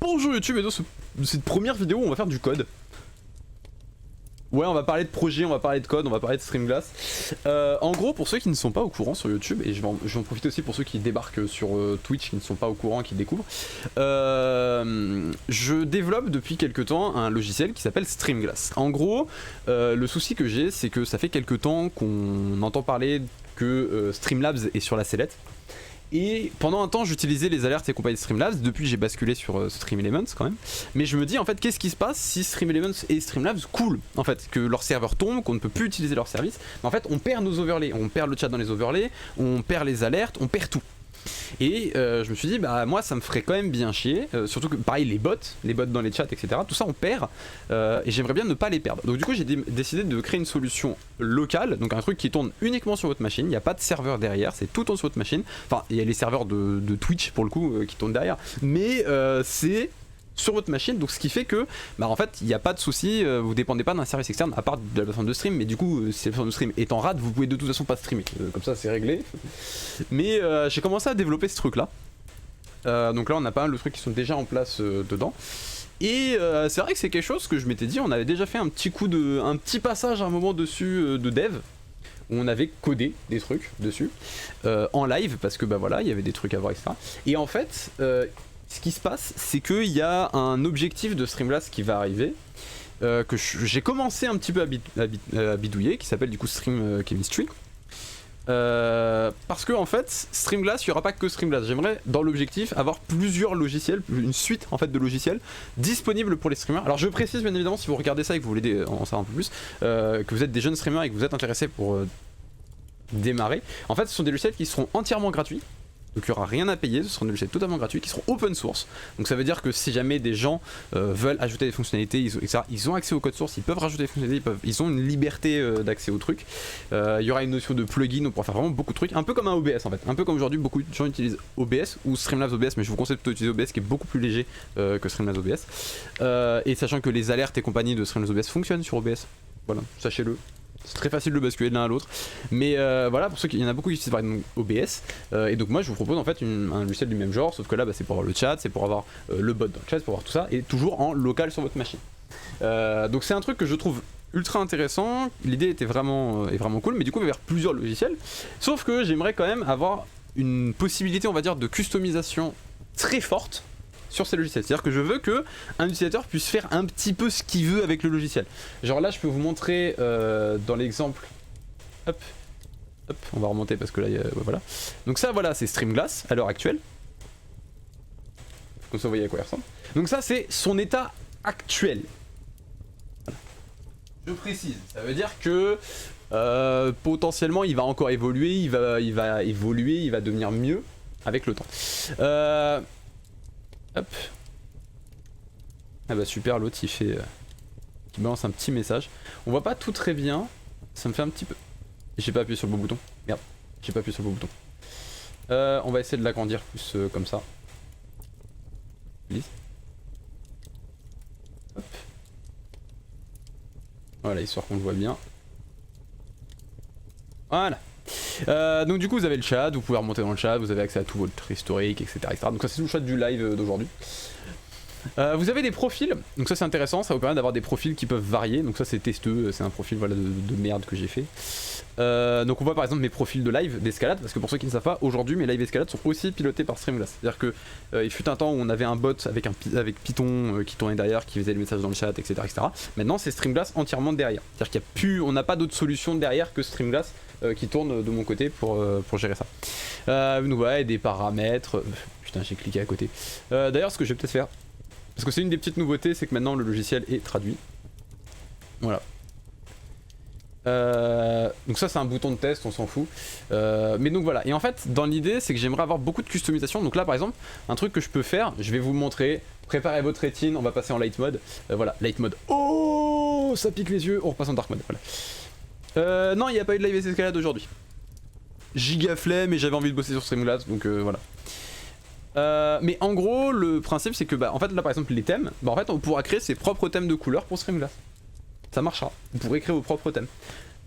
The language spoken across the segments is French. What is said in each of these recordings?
Bonjour YouTube, et dans cette première vidéo on va faire du code. Ouais, on va parler de projet, on va parler de code, on va parler de Streamglass. En gros, pour ceux qui ne sont pas au courant sur YouTube, et je vais en profiter aussi pour ceux qui débarquent sur Twitch, qui ne sont pas au courant, qui découvrent, je développe depuis quelques temps un logiciel qui s'appelle Streamglass. En gros, le souci que j'ai, c'est que ça fait quelques temps qu'on entend parler que Streamlabs est sur la sellette. Et pendant un temps j'utilisais les alertes et compagnie de Streamlabs, depuis j'ai basculé sur StreamElements quand même. Mais je me dis en fait qu'est-ce qui se passe si StreamElements et Streamlabs coulent en fait, que leur serveur tombe, qu'on ne peut plus utiliser leur service. Mais en fait on perd nos overlays, on perd le chat dans les overlays, on perd les alertes, on perd tout. Et je me suis dit bah moi ça me ferait quand même bien chier, surtout que pareil les bots dans les chats etc, tout ça on perd et j'aimerais bien ne pas les perdre. Donc du coup j'ai décidé de créer une solution locale, donc un truc qui tourne uniquement sur votre machine, il n'y a pas de serveur derrière, c'est tout tourne sur votre machine. Enfin il y a les serveurs de Twitch pour le coup qui tournent derrière, mais c'est sur votre machine, donc ce qui fait que bah en fait il n'y a pas de souci, vous dépendez pas d'un service externe à part de la plateforme de stream, mais du coup si la plateforme de stream est en rade vous pouvez de toute façon pas streamer, comme ça c'est réglé. Mais j'ai commencé à développer ce truc là, donc là on a pas mal de trucs qui sont déjà en place dedans. Et c'est vrai que c'est quelque chose que je m'étais dit, on avait déjà fait un petit passage à un moment dessus de dev, où on avait codé des trucs dessus en live, parce que bah voilà il y avait des trucs à voir etc. Et en fait ce qui se passe, c'est qu'il y a un objectif de Streamglass qui va arriver, que j'ai commencé un petit peu à bidouiller, qui s'appelle du coup Stream Chemistry. Parce que en fait, Streamglass, il n'y aura pas que Streamglass. J'aimerais, dans l'objectif, avoir plusieurs logiciels, une suite en fait de logiciels disponibles pour les streamers. Alors je précise bien évidemment, si vous regardez ça et que vous voulez en savoir un peu plus, que vous êtes des jeunes streamers et que vous êtes intéressés pour démarrer. En fait, ce sont des logiciels qui seront entièrement gratuits. Donc il n'y aura rien à payer, ce seront des logiciels totalement gratuits qui seront open source. Donc ça veut dire que si jamais des gens veulent ajouter des fonctionnalités, ils ont accès au code source, ils peuvent rajouter des fonctionnalités, ils ont une liberté d'accès au truc. Il y aura une notion de plugin, on pourra faire vraiment beaucoup de trucs, un peu comme un OBS en fait. Un peu comme aujourd'hui beaucoup de gens utilisent OBS ou Streamlabs OBS, mais je vous conseille plutôt d'utiliser OBS qui est beaucoup plus léger que Streamlabs OBS. Et sachant que les alertes et compagnie de Streamlabs OBS fonctionnent sur OBS, voilà, sachez-le. C'est très facile de basculer de l'un à l'autre, mais voilà, pour ceux qui, il y en a beaucoup qui utilisent par exemple OBS, et donc moi je vous propose en fait un logiciel du même genre, sauf que là bah, c'est pour avoir le chat, c'est pour avoir le bot dans le chat, c'est pour avoir tout ça, et toujours en local sur votre machine. Donc c'est un truc que je trouve ultra intéressant, l'idée était vraiment, est vraiment cool, mais du coup il va y avoir plusieurs logiciels, sauf que j'aimerais quand même avoir une possibilité on va dire de customisation très forte sur ces logiciels. C'est-à-dire que je veux que un utilisateur puisse faire un petit peu ce qu'il veut avec le logiciel. Genre là je peux vous montrer dans l'exemple, hop, on va remonter parce que là, ouais, voilà. Donc ça voilà c'est Streamglass à l'heure actuelle. Comme ça vous voyez à quoi il ressemble. Donc ça c'est son état actuel. Voilà. Je précise, ça veut dire que potentiellement il va encore évoluer, il va évoluer, il va devenir mieux avec le temps. Hop. Ah bah super, l'autre il fait... il balance un petit message. On voit pas tout très bien. Ça me fait un petit peu... J'ai pas appuyé sur le bon bouton. Merde, j'ai pas appuyé sur le bon bouton. On va essayer de l'agrandir plus comme ça. Please. Hop. Voilà, histoire qu'on le voit bien. Voilà. Donc du coup vous avez le chat, vous pouvez remonter dans le chat, vous avez accès à tout votre historique, etc. Donc ça c'est tout le chat du live d'aujourd'hui. Vous avez des profils, donc ça c'est intéressant, ça vous permet d'avoir des profils qui peuvent varier, donc ça c'est testeux, c'est un profil voilà, de merde que j'ai fait. Donc on voit par exemple mes profils de live d'escalade, parce que pour ceux qui ne savent pas, aujourd'hui mes lives escalade sont aussi pilotés par Streamglass. C'est-à-dire que il fut un temps où on avait un bot avec Python qui tournait derrière, qui faisait les messages dans le chat, etc. Maintenant c'est Streamglass entièrement derrière. C'est-à-dire qu'il n'y a plus, on n'a pas d'autre solution derrière que Streamglass qui tourne de mon côté pour gérer ça. Donc voilà, et des paramètres, putain j'ai cliqué à côté. D'ailleurs ce que je vais peut-être faire, parce que c'est une des petites nouveautés, c'est que maintenant le logiciel est traduit. Voilà. Donc ça c'est un bouton de test, on s'en fout. Mais donc voilà, et en fait dans l'idée c'est que j'aimerais avoir beaucoup de customisation. Donc là par exemple, un truc que je peux faire, je vais vous montrer, préparez votre rétine, on va passer en light mode. Voilà, light mode. Oh, ça pique les yeux, on repasse en dark mode. Voilà. Non, il n'y a pas eu de live escalade aujourd'hui. Giga flemme et j'avais envie de bosser sur Streamglass, donc voilà. Mais en gros le principe c'est que bah en fait là par exemple les thèmes, bah en fait on pourra créer ses propres thèmes de couleurs pour Streamglass. Ça marchera, vous pourrez créer vos propres thèmes.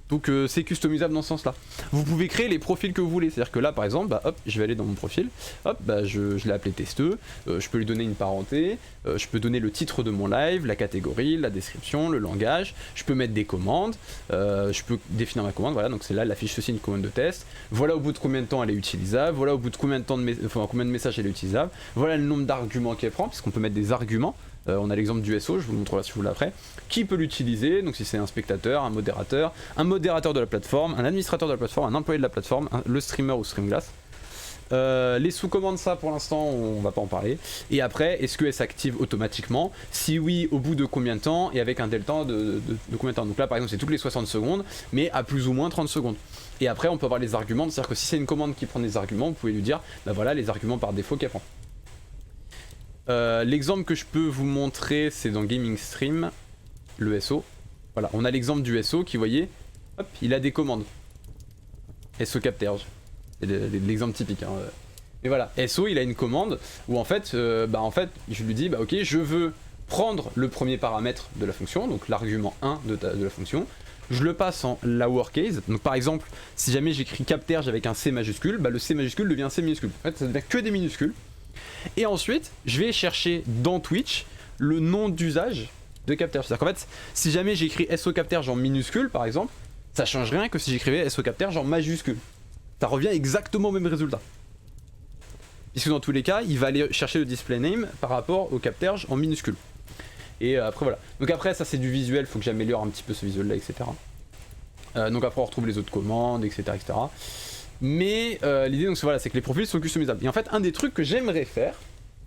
Donc c'est customisable dans ce sens là. Vous pouvez créer les profils que vous voulez, c'est à dire que là par exemple, bah, hop, je vais aller dans mon profil, hop, bah, je l'ai appelé testeux, je peux lui donner une parenté, je peux donner le titre de mon live, la catégorie, la description, le langage, je peux mettre des commandes, je peux définir ma commande, voilà, donc c'est là la fiche ceci une commande de test, voilà au bout de combien de temps elle est utilisable, voilà au bout de combien de temps combien de messages elle est utilisable, voilà le nombre d'arguments qu'elle prend, puisqu'on peut mettre des arguments. On a l'exemple du SO, je vous le montre là si vous voulez après. Qui peut l'utiliser? Donc si c'est un spectateur, un modérateur de la plateforme, un administrateur de la plateforme, un employé de la plateforme, le streamer ou Streamglass. Les sous-commandes, ça pour l'instant on va pas en parler. Et après, est-ce qu'elle s'active automatiquement? Si oui, au bout de combien de temps? Et avec un delta de combien de temps? Donc là par exemple c'est toutes les 60 secondes, mais à plus ou moins 30 secondes. Et après on peut avoir les arguments, c'est-à-dire que si c'est une commande qui prend des arguments, vous pouvez lui dire, bah voilà les arguments par défaut qu'elle prend. L'exemple que je peux vous montrer, c'est dans Gaming Stream, le SO. Voilà, on a l'exemple du SO qui, vous voyez, hop, il a des commandes. SO Capterge, c'est l'exemple typique. Hein. Mais voilà, SO, il a une commande où en fait, je lui dis, bah ok, je veux prendre le premier paramètre de la fonction, donc l'argument 1 de la fonction. Je le passe en lowercase, donc par exemple, si jamais j'écris Capterge avec un C majuscule, bah le C majuscule devient C minuscule. En fait, ça devient que des minuscules. Et ensuite, je vais chercher dans Twitch le nom d'usage de Capterge. C'est-à-dire qu'en fait, si jamais j'écris SO Capterge en minuscule, par exemple, ça change rien que si j'écrivais SO Capterge en majuscule. Ça revient exactement au même résultat. Puisque dans tous les cas, il va aller chercher le display name par rapport au Capterge en minuscule. Et après, voilà. Donc après, ça c'est du visuel, il faut que j'améliore un petit peu ce visuel-là, etc. Donc après, on retrouve les autres commandes, etc. etc. Mais l'idée donc voilà, c'est que les profils sont customisables. Et en fait un des trucs que j'aimerais faire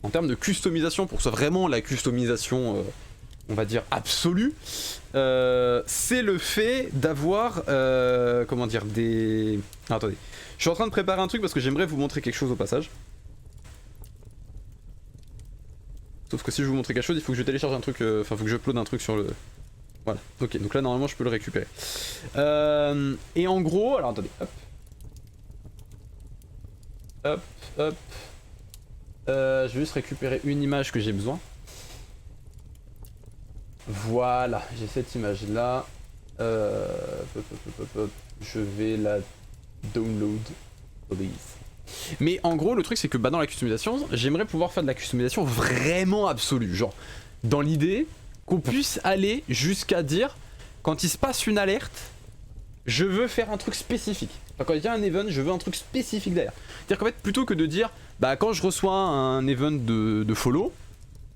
en termes de customisation pour que ce soit vraiment la customisation on va dire absolue, c'est le fait d'avoir comment dire des... Ah, attendez, je suis en train de préparer un truc parce que j'aimerais vous montrer quelque chose au passage. Sauf que si je vous montrer quelque chose, il faut que je télécharge un truc, enfin faut que je upload un truc sur le... Voilà, ok, donc là normalement je peux le récupérer. Et en gros, alors attendez, hop. Hop, hop. Je vais juste récupérer une image que j'ai besoin. Voilà, j'ai cette image là. Je vais la download, please. Mais en gros, le truc c'est que dans la customisation, j'aimerais pouvoir faire de la customisation vraiment absolue. Genre, dans l'idée qu'on puisse aller jusqu'à dire, quand il se passe une alerte, je veux faire un truc spécifique. Enfin, quand il y a un event, je veux un truc spécifique derrière. C'est-à-dire qu'en fait, plutôt que de dire, bah quand je reçois un event de follow,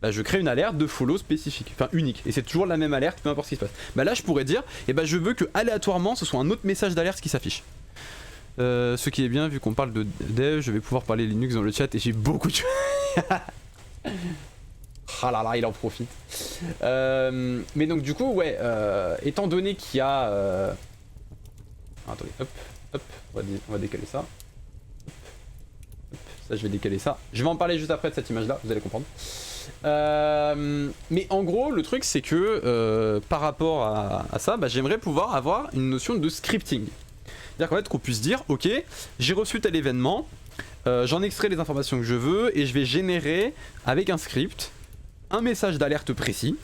bah je crée une alerte de follow spécifique, enfin unique. Et c'est toujours la même alerte, peu importe ce qui se passe. Bah là, je pourrais dire, je veux que aléatoirement, ce soit un autre message d'alerte qui s'affiche. Ce qui est bien, vu qu'on parle de dev, je vais pouvoir parler Linux dans le chat et j'ai beaucoup de... Ah là là, il en profite. Mais donc du coup, ouais, étant donné qu'il y a... Attendez, hop, hop, on va décaler ça. Hop, hop, ça, je vais décaler ça. Je vais en parler juste après de cette image-là, vous allez comprendre. Mais en gros, le truc, c'est que par rapport à ça, j'aimerais pouvoir avoir une notion de scripting. C'est-à-dire qu'en fait, qu'on puisse dire, ok, j'ai reçu tel événement, j'en extrais les informations que je veux, et je vais générer, avec un script, un message d'alerte précis,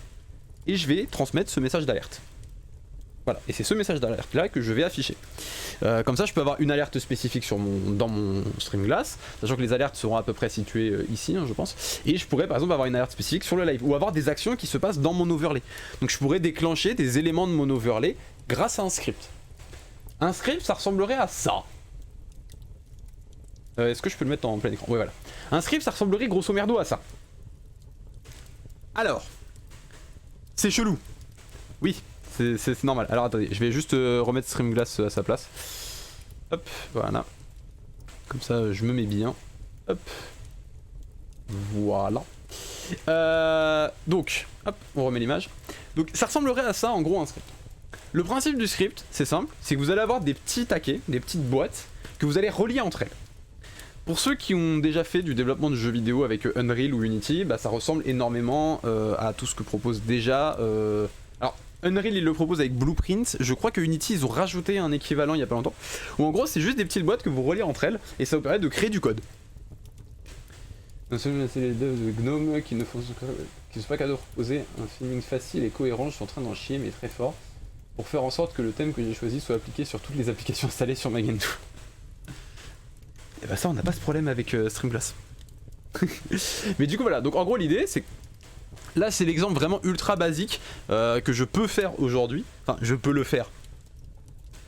et je vais transmettre ce message d'alerte. Voilà, et c'est ce message d'alerte là que je vais afficher. Comme ça, je peux avoir une alerte spécifique dans mon Streamglass, sachant que les alertes seront à peu près situées ici, hein, je pense. Et je pourrais par exemple avoir une alerte spécifique sur le live, ou avoir des actions qui se passent dans mon overlay. Donc je pourrais déclencher des éléments de mon overlay grâce à un script. Un script, ça ressemblerait à ça. Est-ce que je peux le mettre en plein écran? Ouais, voilà. Un script, ça ressemblerait grosso merdo à ça. Alors, c'est chelou. Oui. C'est normal. Alors attendez, je vais juste remettre Streamglass à sa place. Hop, voilà. Comme ça, je me mets bien. Hop. Voilà. Donc, hop, on remet l'image. Donc, ça ressemblerait à ça, en gros, un script. Le principe du script, c'est simple, c'est que vous allez avoir des petits taquets, des petites boîtes, que vous allez relier entre elles. Pour ceux qui ont déjà fait du développement de jeux vidéo avec Unreal ou Unity, ça ressemble énormément à tout ce que propose déjà... Alors, Unreal il le propose avec Blueprint, je crois que Unity ils ont rajouté un équivalent il y a pas longtemps, où en gros c'est juste des petites boîtes que vous reliez entre elles, et ça vous permet de créer du code. C'est les devs de Gnome qui ne sont pas cadeaux proposés, un feeling facile et cohérent, je suis en train d'en chier mais très fort. pour faire en sorte que le thème que j'ai choisi soit appliqué sur toutes les applications installées sur ma Gentoo. Et bah ça on n'a pas ce problème avec Streamglass. Mais du coup voilà, donc en gros l'idée c'est que là c'est l'exemple vraiment ultra basique que je peux faire aujourd'hui. Enfin je peux le faire.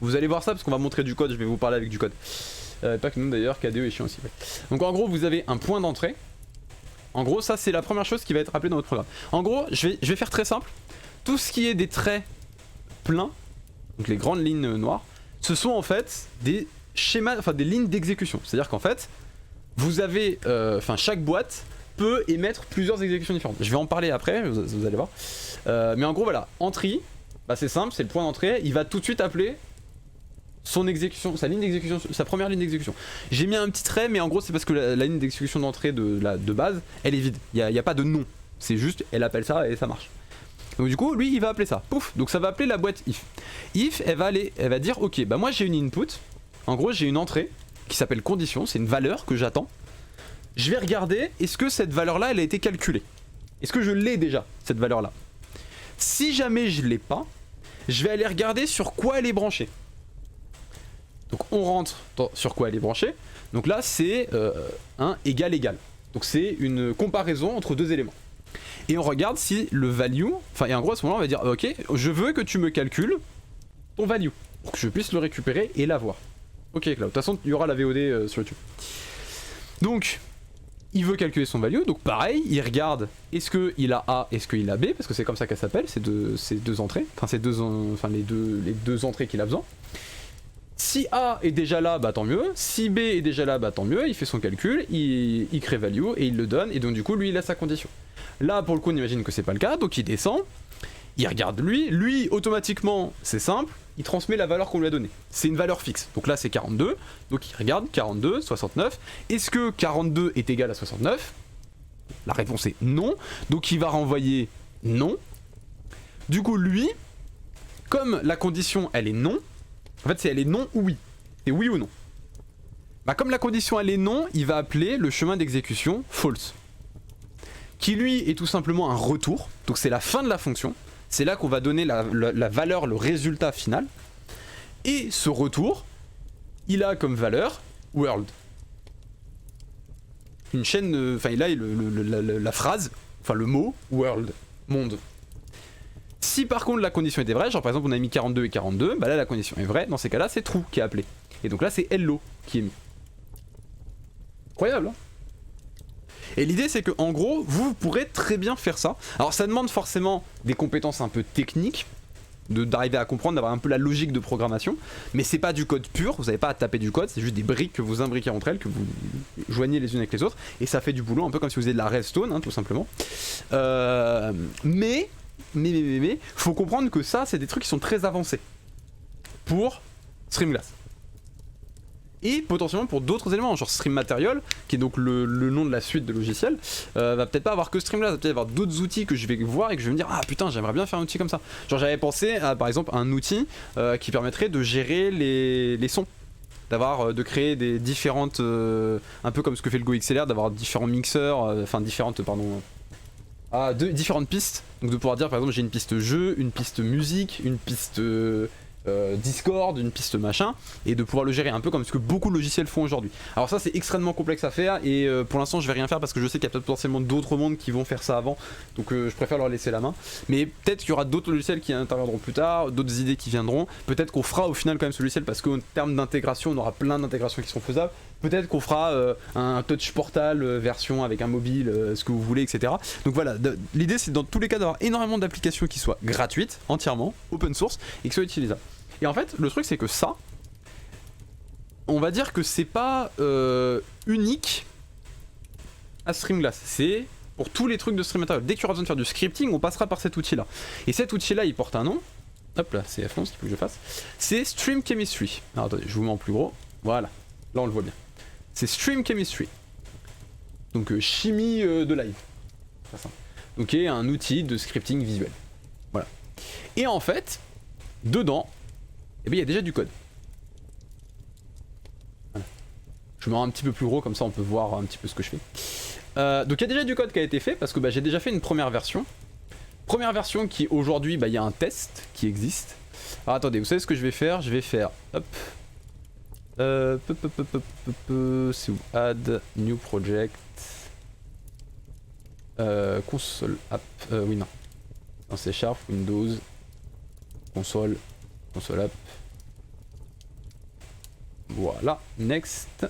Vous allez voir ça parce qu'on va montrer du code, je vais vous parler avec du code. Pas que nous d'ailleurs, KDE est chiant aussi. Ouais. Donc en gros vous avez un point d'entrée. En gros ça c'est la première chose qui va être rappelée dans votre programme. En gros je vais faire très simple. Tout ce qui est des traits pleins, donc les grandes lignes noires, ce sont en fait des schémas, enfin des lignes d'exécution. C'est-à-dire qu'en fait vous avez, chaque boîte peut émettre plusieurs exécutions différentes. Je vais en parler après, vous allez voir. Mais en gros voilà, entry, bah c'est simple, c'est le point d'entrée, il va tout de suite appeler son exécution, sa ligne d'exécution, sa première ligne d'exécution. J'ai mis un petit trait, mais en gros c'est parce que la ligne d'exécution d'entrée de base, elle est vide. Il n'y a pas de nom, c'est juste, elle appelle ça et ça marche. Donc du coup, lui il va appeler ça, pouf, donc ça va appeler la boîte if. If, elle va dire, ok, bah moi j'ai une input, en gros j'ai une entrée qui s'appelle condition, c'est une valeur que j'attends. Je vais regarder, est-ce que cette valeur-là, elle a été calculée? Est-ce que je l'ai déjà, cette valeur-là? Si jamais je l'ai pas, je vais aller regarder sur quoi elle est branchée. Donc on rentre sur quoi elle est branchée. Donc là c'est un égal égal. Donc c'est une comparaison entre deux éléments. Et on regarde si le value, enfin et en gros à ce moment là on va dire ok, je veux que tu me calcules ton value pour que je puisse le récupérer et l'avoir. Ok Cloud, de toute façon il y aura la VOD sur YouTube. Donc il veut calculer son value, donc pareil, il regarde est-ce qu'il a A, est-ce qu'il a B, parce que c'est comme ça qu'elle s'appelle, ces deux entrées, enfin les deux entrées qu'il a besoin. Si A est déjà là, bah tant mieux. Si B est déjà là, bah tant mieux. Il fait son calcul, il crée value et il le donne. Et donc du coup, lui, il a sa condition. Là, pour le coup, on imagine que c'est pas le cas. Donc il descend, il regarde lui. Lui, automatiquement, c'est simple, il transmet la valeur qu'on lui a donnée. C'est une valeur fixe. Donc là, c'est 42. Donc il regarde 42, 69. Est-ce que 42 est égal à 69? La réponse est non. Donc il va renvoyer non. Du coup, lui, comme la condition, elle est non. En fait, c'est elle est non ou oui. C'est oui ou non. Bah, comme la condition elle est non, il va appeler le chemin d'exécution false. Qui lui est tout simplement un retour. Donc c'est la fin de la fonction. C'est là qu'on va donner la valeur, le résultat final. Et ce retour, il a comme valeur world. Une chaîne, enfin il a la phrase, enfin le mot world, monde. Si par contre la condition était vraie, genre par exemple on a mis 42 et 42, bah là la condition est vraie, dans ces cas-là c'est true qui est appelé. Et donc là c'est hello qui est mis. Incroyable hein. Et l'idée c'est que en gros vous pourrez très bien faire ça. Alors ça demande forcément des compétences un peu techniques, d'arriver à comprendre, d'avoir un peu la logique de programmation, mais c'est pas du code pur, vous n'avez pas à taper du code, c'est juste des briques que vous imbriquez entre elles, que vous joignez les unes avec les autres, et ça fait du boulot un peu comme si vous faisiez de la redstone hein, tout simplement. Mais faut comprendre que ça c'est des trucs qui sont très avancés pour Streamglass et potentiellement pour d'autres éléments genre Stream Material qui est donc le nom de la suite de logiciels va peut-être pas avoir que Streamglass, va peut-être avoir d'autres outils que je vais voir et que je vais me dire ah putain j'aimerais bien faire un outil comme ça. Genre j'avais pensé à par exemple un outil qui permettrait de gérer les sons, d'avoir de créer des différentes un peu comme ce que fait le GoXLR, d'avoir différents mixeurs, différentes pistes, donc de pouvoir dire par exemple j'ai une piste jeu, une piste musique, une piste Discord, une piste machin, et de pouvoir le gérer un peu comme ce que beaucoup de logiciels font aujourd'hui. Alors ça c'est extrêmement complexe à faire et pour l'instant je vais rien faire parce que je sais qu'il y a peut-être potentiellement d'autres mondes qui vont faire ça avant, donc je préfère leur laisser la main. Mais peut-être qu'il y aura d'autres logiciels qui interviendront plus tard, d'autres idées qui viendront, peut-être qu'on fera au final quand même ce logiciel parce qu'en termes d'intégration on aura plein d'intégrations qui seront faisables. Peut-être qu'on fera un touch portal version avec un mobile, ce que vous voulez, etc. Donc voilà, l'idée c'est dans tous les cas d'avoir énormément d'applications qui soient gratuites, entièrement, open source, et qui soient utilisables. Et en fait, le truc c'est que ça, on va dire que c'est pas unique à Streamglass, c'est pour tous les trucs de Stream Material. Dès qu'il y aura besoin de faire du scripting, on passera par cet outil là. Et cet outil là, il porte un nom, hop là, c'est F11 qu'il faut que je fasse, c'est Stream Chemistry. Alors attendez, je vous mets en plus gros, voilà, là on le voit bien. C'est Stream Chemistry, donc chimie de live, donc qui est un outil de scripting visuel. Voilà. Et en fait, dedans, eh bien, il y a déjà du code. Voilà. Je me rends un petit peu plus gros, comme ça on peut voir un petit peu ce que je fais. Donc il y a déjà du code qui a été fait, parce que j'ai déjà fait une première version. Première version qui aujourd'hui, il y a un test qui existe. Alors attendez, vous savez ce que je vais faire? Je vais faire, hop. C'est où? Add, new project. Console app. Oui, non. Non, c'est Sharp, Windows. Console. Console app. Voilà. Next.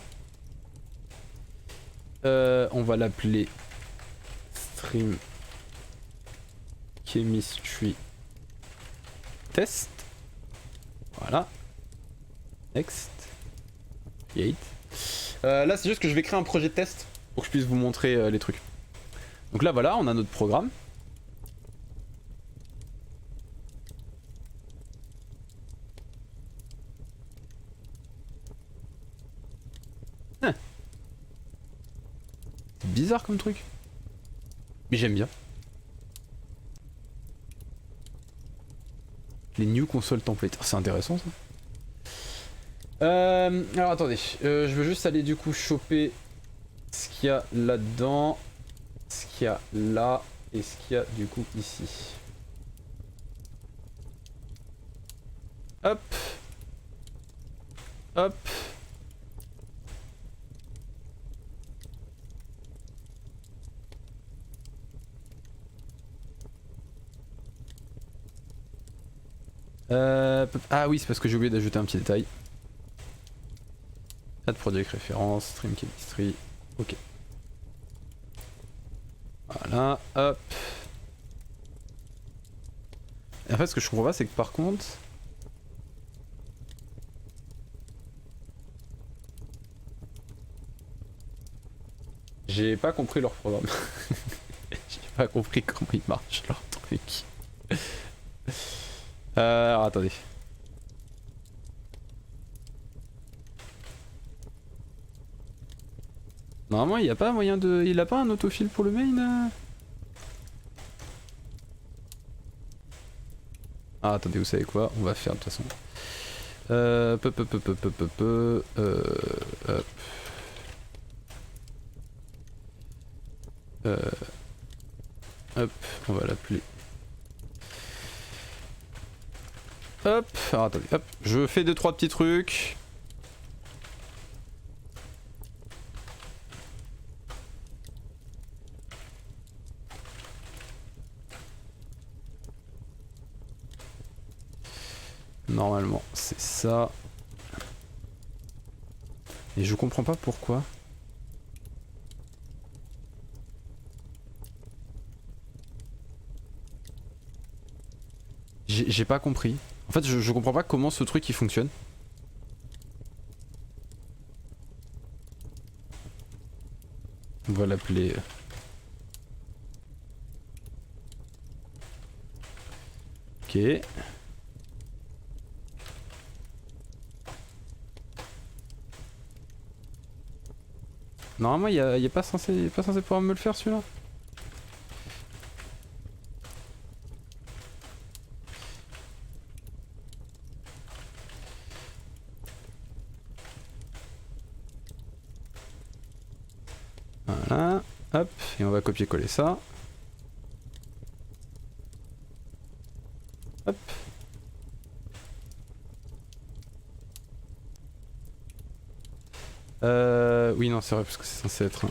On va l'appeler Stream Chemistry Test. Voilà. Next. Create. Là, c'est juste que je vais créer un projet de test pour que je puisse vous montrer les trucs. Donc là, voilà, on a notre programme. Hein. C'est bizarre comme truc. Mais j'aime bien. Les new console templates. C'est intéressant ça. Alors attendez, je veux juste aller du coup choper ce qu'il y a là-dedans, ce qu'il y a là et ce qu'il y a du coup ici. Hop. Hop. Ah oui, c'est parce que j'ai oublié d'ajouter un petit détail. Add project référence, stream chemistry, ok. Voilà, hop. Et en fait, ce que je comprends pas, c'est que par contre... J'ai pas compris leur programme. J'ai pas compris comment il marche leur truc. Alors attendez. Normalement il n'y a pas moyen de... Il a pas un autofill pour le main Ah attendez, vous savez quoi? On va faire de toute façon. Hop, on va l'appeler. Hop, alors attendez, hop, je fais 2-3 petits trucs. Normalement, c'est ça. Et je comprends pas pourquoi. J'ai pas compris. En fait, je comprends pas comment ce truc il fonctionne. On va l'appeler... Ok. Normalement, il est pas censé pouvoir me le faire celui-là. Voilà, hop, et on va copier-coller ça. Hop. Oui, non, c'est vrai, parce que c'est censé être un...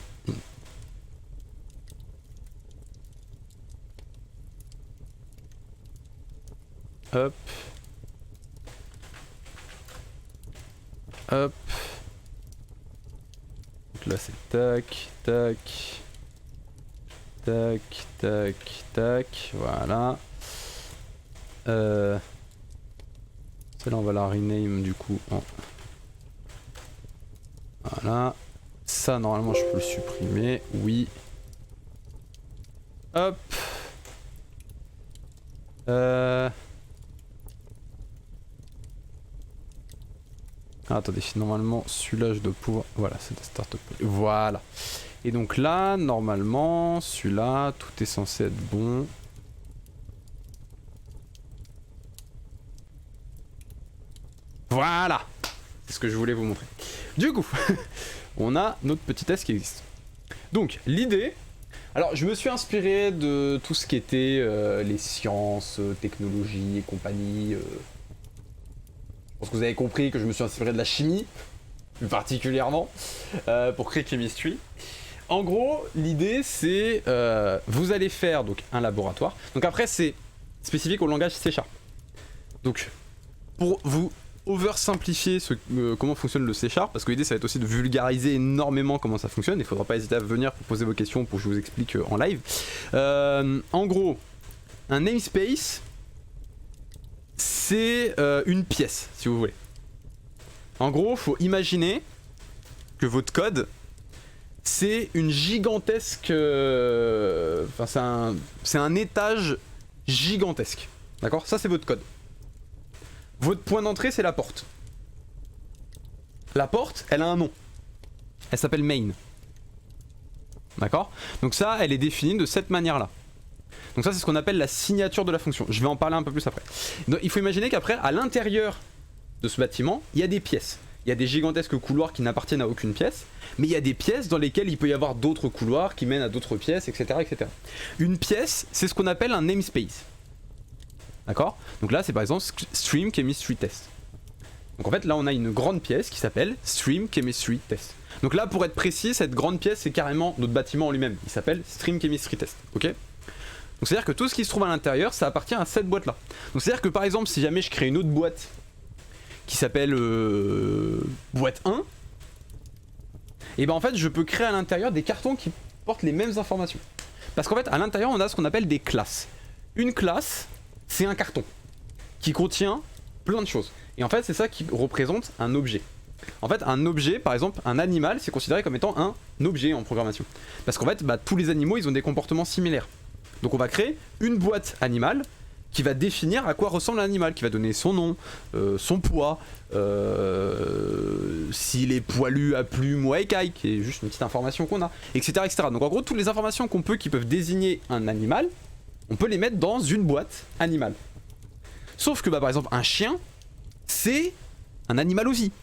Hop. Hop. Donc là, c'est tac, tac. Tac, tac, tac. Voilà. Celle-là, on va la rename du coup en... Voilà. Ça, normalement, je peux le supprimer. Oui. Hop. Ah, attendez, normalement, celui-là, je dois pouvoir... Voilà, c'est de start-up. Voilà. Et donc là, normalement, celui-là, tout est censé être bon. Voilà. C'est ce que je voulais vous montrer. Du coup, on a notre petit test qui existe. Donc, l'idée... Alors, je me suis inspiré de tout ce qui était les sciences, technologies et compagnie, pense que vous avez compris que je me suis inspiré de la chimie, plus particulièrement, pour créer Chemistry. En gros, l'idée c'est, vous allez faire donc un laboratoire. Donc après c'est spécifique au langage C#. Donc pour vous oversimplifier comment fonctionne le C#, parce que l'idée ça va être aussi de vulgariser énormément comment ça fonctionne. Il faudra pas hésiter à venir pour poser vos questions pour que je vous explique en live. En gros, un namespace c'est une pièce, si vous voulez. En gros, faut imaginer que votre code c'est une gigantesque... Enfin, c'est un étage gigantesque. D'accord? Ça, c'est votre code. Votre point d'entrée, c'est la porte. La porte, elle a un nom. Elle s'appelle main. D'accord? Donc ça, elle est définie de cette manière-là. Donc ça, c'est ce qu'on appelle la signature de la fonction. Je vais en parler un peu plus après. Donc, il faut imaginer qu'après, à l'intérieur de ce bâtiment, il y a des pièces. Il y a des gigantesques couloirs qui n'appartiennent à aucune pièce, mais il y a des pièces dans lesquelles il peut y avoir d'autres couloirs qui mènent à d'autres pièces, etc., etc. Une pièce, c'est ce qu'on appelle un namespace. D'accord? Donc là, c'est par exemple Stream Chemistry Test. Donc en fait, là, on a une grande pièce qui s'appelle Stream Chemistry Test. Donc là, pour être précis, cette grande pièce, c'est carrément notre bâtiment en lui-même. Il s'appelle Stream Chemistry Test. Ok? Donc c'est-à-dire que tout ce qui se trouve à l'intérieur, ça appartient à cette boîte-là. Donc c'est-à-dire que par exemple, si jamais je crée une autre boîte qui s'appelle boîte 1, et ben en fait je peux créer à l'intérieur des cartons qui portent les mêmes informations. Parce qu'en fait à l'intérieur on a ce qu'on appelle des classes. Une classe c'est un carton qui contient plein de choses. Et en fait c'est ça qui représente un objet. En fait un objet, par exemple un animal, c'est considéré comme étant un objet en programmation. Parce qu'en fait tous les animaux ils ont des comportements similaires. Donc on va créer une boîte animale qui va définir à quoi ressemble l'animal, qui va donner son nom, son poids, s'il est poilu, à plume ou à écaille, qui est juste une petite information qu'on a, etc., etc. Donc en gros, toutes les informations qui peuvent désigner un animal, on peut les mettre dans une boîte animale. Sauf que par exemple, un chien, c'est un animal aussi.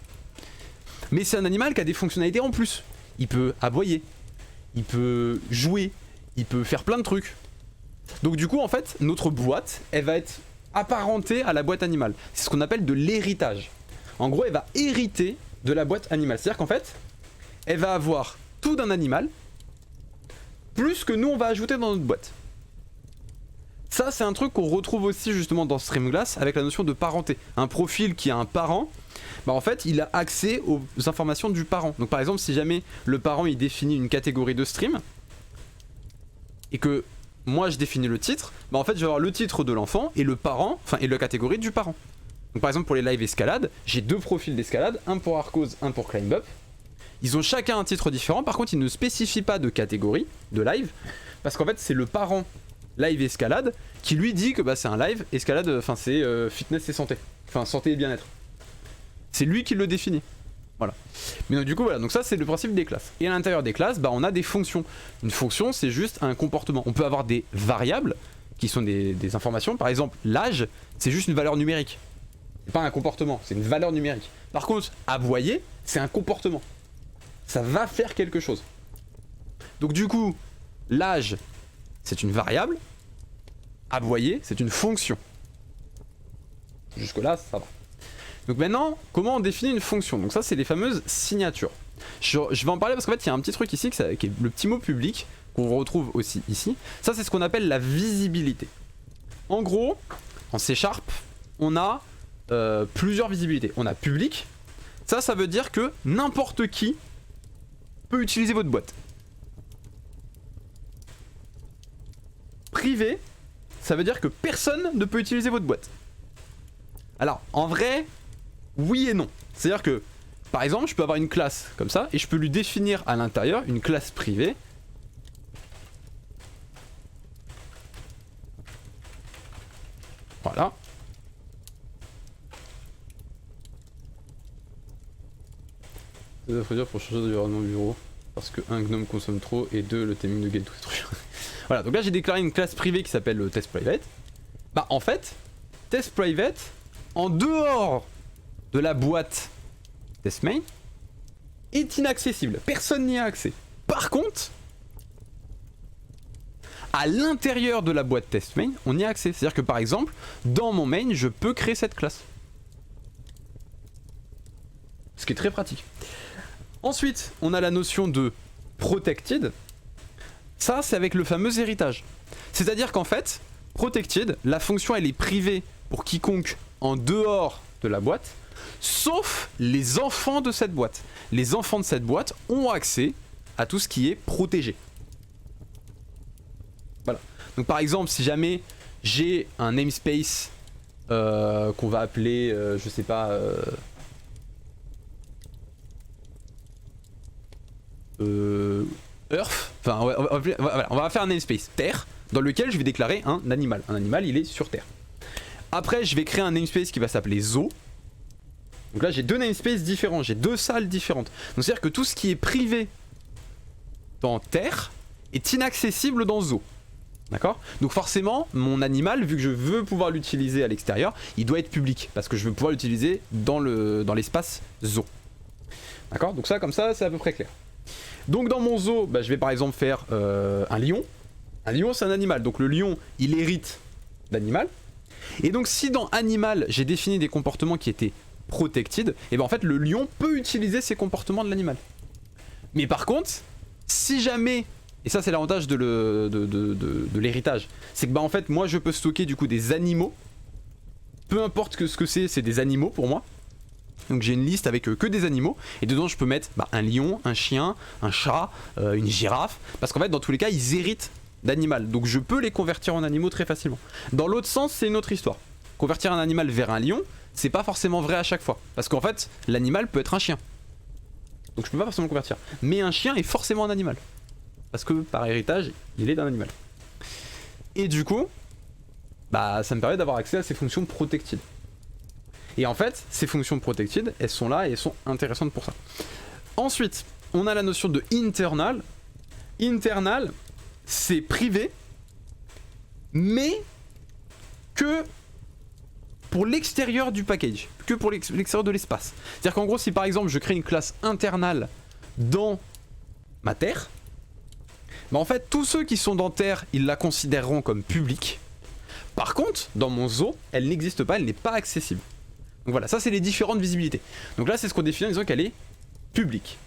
Mais c'est un animal qui a des fonctionnalités en plus. Il peut aboyer, il peut jouer, il peut faire plein de trucs. Donc du coup en fait notre boîte elle va être apparentée à la boîte animale. C'est ce qu'on appelle de l'héritage. En gros elle va hériter de la boîte animale. C'est à dire qu'en fait elle va avoir tout d'un animal plus que nous on va ajouter dans notre boîte. Ça c'est un truc qu'on retrouve aussi justement dans Streamglass avec la notion de parenté. Un profil qui a un parent, bah en fait il a accès aux informations du parent. Donc par exemple si jamais le parent il définit une catégorie de stream et que moi je définis le titre, bah en fait je vais avoir le titre de l'enfant et le parent, enfin et la catégorie du parent. Donc par exemple pour les live escalade, j'ai deux profils d'escalade, un pour Arcos, un pour Climb Up. Ils ont chacun un titre différent, par contre ils ne spécifient pas de catégorie de live, parce qu'en fait c'est le parent live escalade qui lui dit que bah c'est un live escalade, enfin c'est fitness et santé, enfin santé et bien-être. C'est lui qui le définit. Voilà. Mais donc, du coup voilà, donc ça c'est le principe des classes. Et à l'intérieur des classes, bah on a des fonctions. Une fonction c'est juste un comportement. On peut avoir des variables qui sont des informations. Par exemple l'âge c'est juste une valeur numérique. C'est pas un comportement, c'est une valeur numérique. Par contre aboyer c'est un comportement. Ça va faire quelque chose. Donc du coup l'âge c'est une variable. Aboyer c'est une fonction. Jusque là ça va. Donc maintenant, comment on définit une fonction? Donc ça, c'est les fameuses signatures. Je vais en parler parce qu'en fait, il y a un petit truc ici qui est le petit mot public qu'on retrouve aussi ici. Ça, c'est ce qu'on appelle la visibilité. En gros, en C#, on a plusieurs visibilités. On a public. Ça veut dire que n'importe qui peut utiliser votre boîte. Privé, ça veut dire que personne ne peut utiliser votre boîte. Alors, en vrai... oui et non. C'est-à-dire que, par exemple, je peux avoir une classe comme ça et je peux lui définir à l'intérieur une classe privée. Voilà. Ça doit dire pour changer d'environnement bureau. Parce que un gnome consomme trop et deux le timing de get tout est trop. Voilà, donc là j'ai déclaré une classe privée qui s'appelle test private. Bah en fait, test private, en dehors de la boîte test main est inaccessible. Personne n'y a accès. Par contre, à l'intérieur de la boîte test main, on y a accès. C'est-à-dire que par exemple, dans mon main, je peux créer cette classe. qui est très pratique. Ensuite, on a la notion de protected. Ça, c'est avec le fameux héritage. C'est-à-dire qu'en fait, protected, la fonction elle est privée pour quiconque en dehors de la boîte, sauf les enfants de cette boîte. Les enfants de cette boîte ont accès à tout ce qui est protégé. Voilà. Donc par exemple, si jamais j'ai un namespace qu'on va appeler, je sais pas, Earth, enfin on va faire un namespace Terre dans lequel je vais déclarer un animal. Un animal, il est sur Terre. Après, je vais créer un namespace qui va s'appeler Zoo. Donc là, j'ai deux namespaces différents, j'ai deux salles différentes. Donc c'est-à-dire que tout ce qui est privé dans Terre est inaccessible dans Zoo. D'accord? Donc forcément, mon animal, vu que je veux pouvoir l'utiliser à l'extérieur, il doit être public, parce que je veux pouvoir l'utiliser dans l'espace Zoo. D'accord? Donc ça, comme ça, c'est à peu près clair. Donc dans mon zoo, bah, je vais par exemple faire un lion. Un lion, c'est un animal. Donc le lion, il hérite d'animal. Et donc si dans animal, j'ai défini des comportements qui étaient protected, et ben en fait le lion peut utiliser ces comportements de l'animal. Mais par contre, si jamais, et ça c'est l'avantage de l'héritage, c'est que bah en fait moi je peux stocker du coup des animaux, peu importe ce que c'est des animaux pour moi. Donc j'ai une liste avec que des animaux, et dedans je peux mettre un lion, un chien, un chat, une girafe, parce qu'en fait dans tous les cas ils héritent d'animal, donc je peux les convertir en animaux très facilement. Dans l'autre sens, c'est une autre histoire. Convertir un animal vers un lion, c'est pas forcément vrai à chaque fois, parce qu'en fait l'animal peut être un chien, donc je peux pas forcément le convertir. Mais un chien est forcément un animal, parce que par héritage il est d'un animal. Et du coup, bah ça me permet d'avoir accès à ces fonctions protected. Et en fait, ces fonctions protected, elles sont là et elles sont intéressantes pour ça. Ensuite, on a la notion de internal. Internal, c'est privé, mais que pour l'extérieur du package, que pour l'extérieur de l'espace. C'est-à-dire qu'en gros, si par exemple je crée une classe internale dans ma Terre, bah en fait, tous ceux qui sont dans Terre, ils la considéreront comme publique. Par contre, dans mon zoo, elle n'existe pas, elle n'est pas accessible. Donc voilà, ça c'est les différentes visibilités. Donc là c'est ce qu'on définit en disant qu'elle est publique.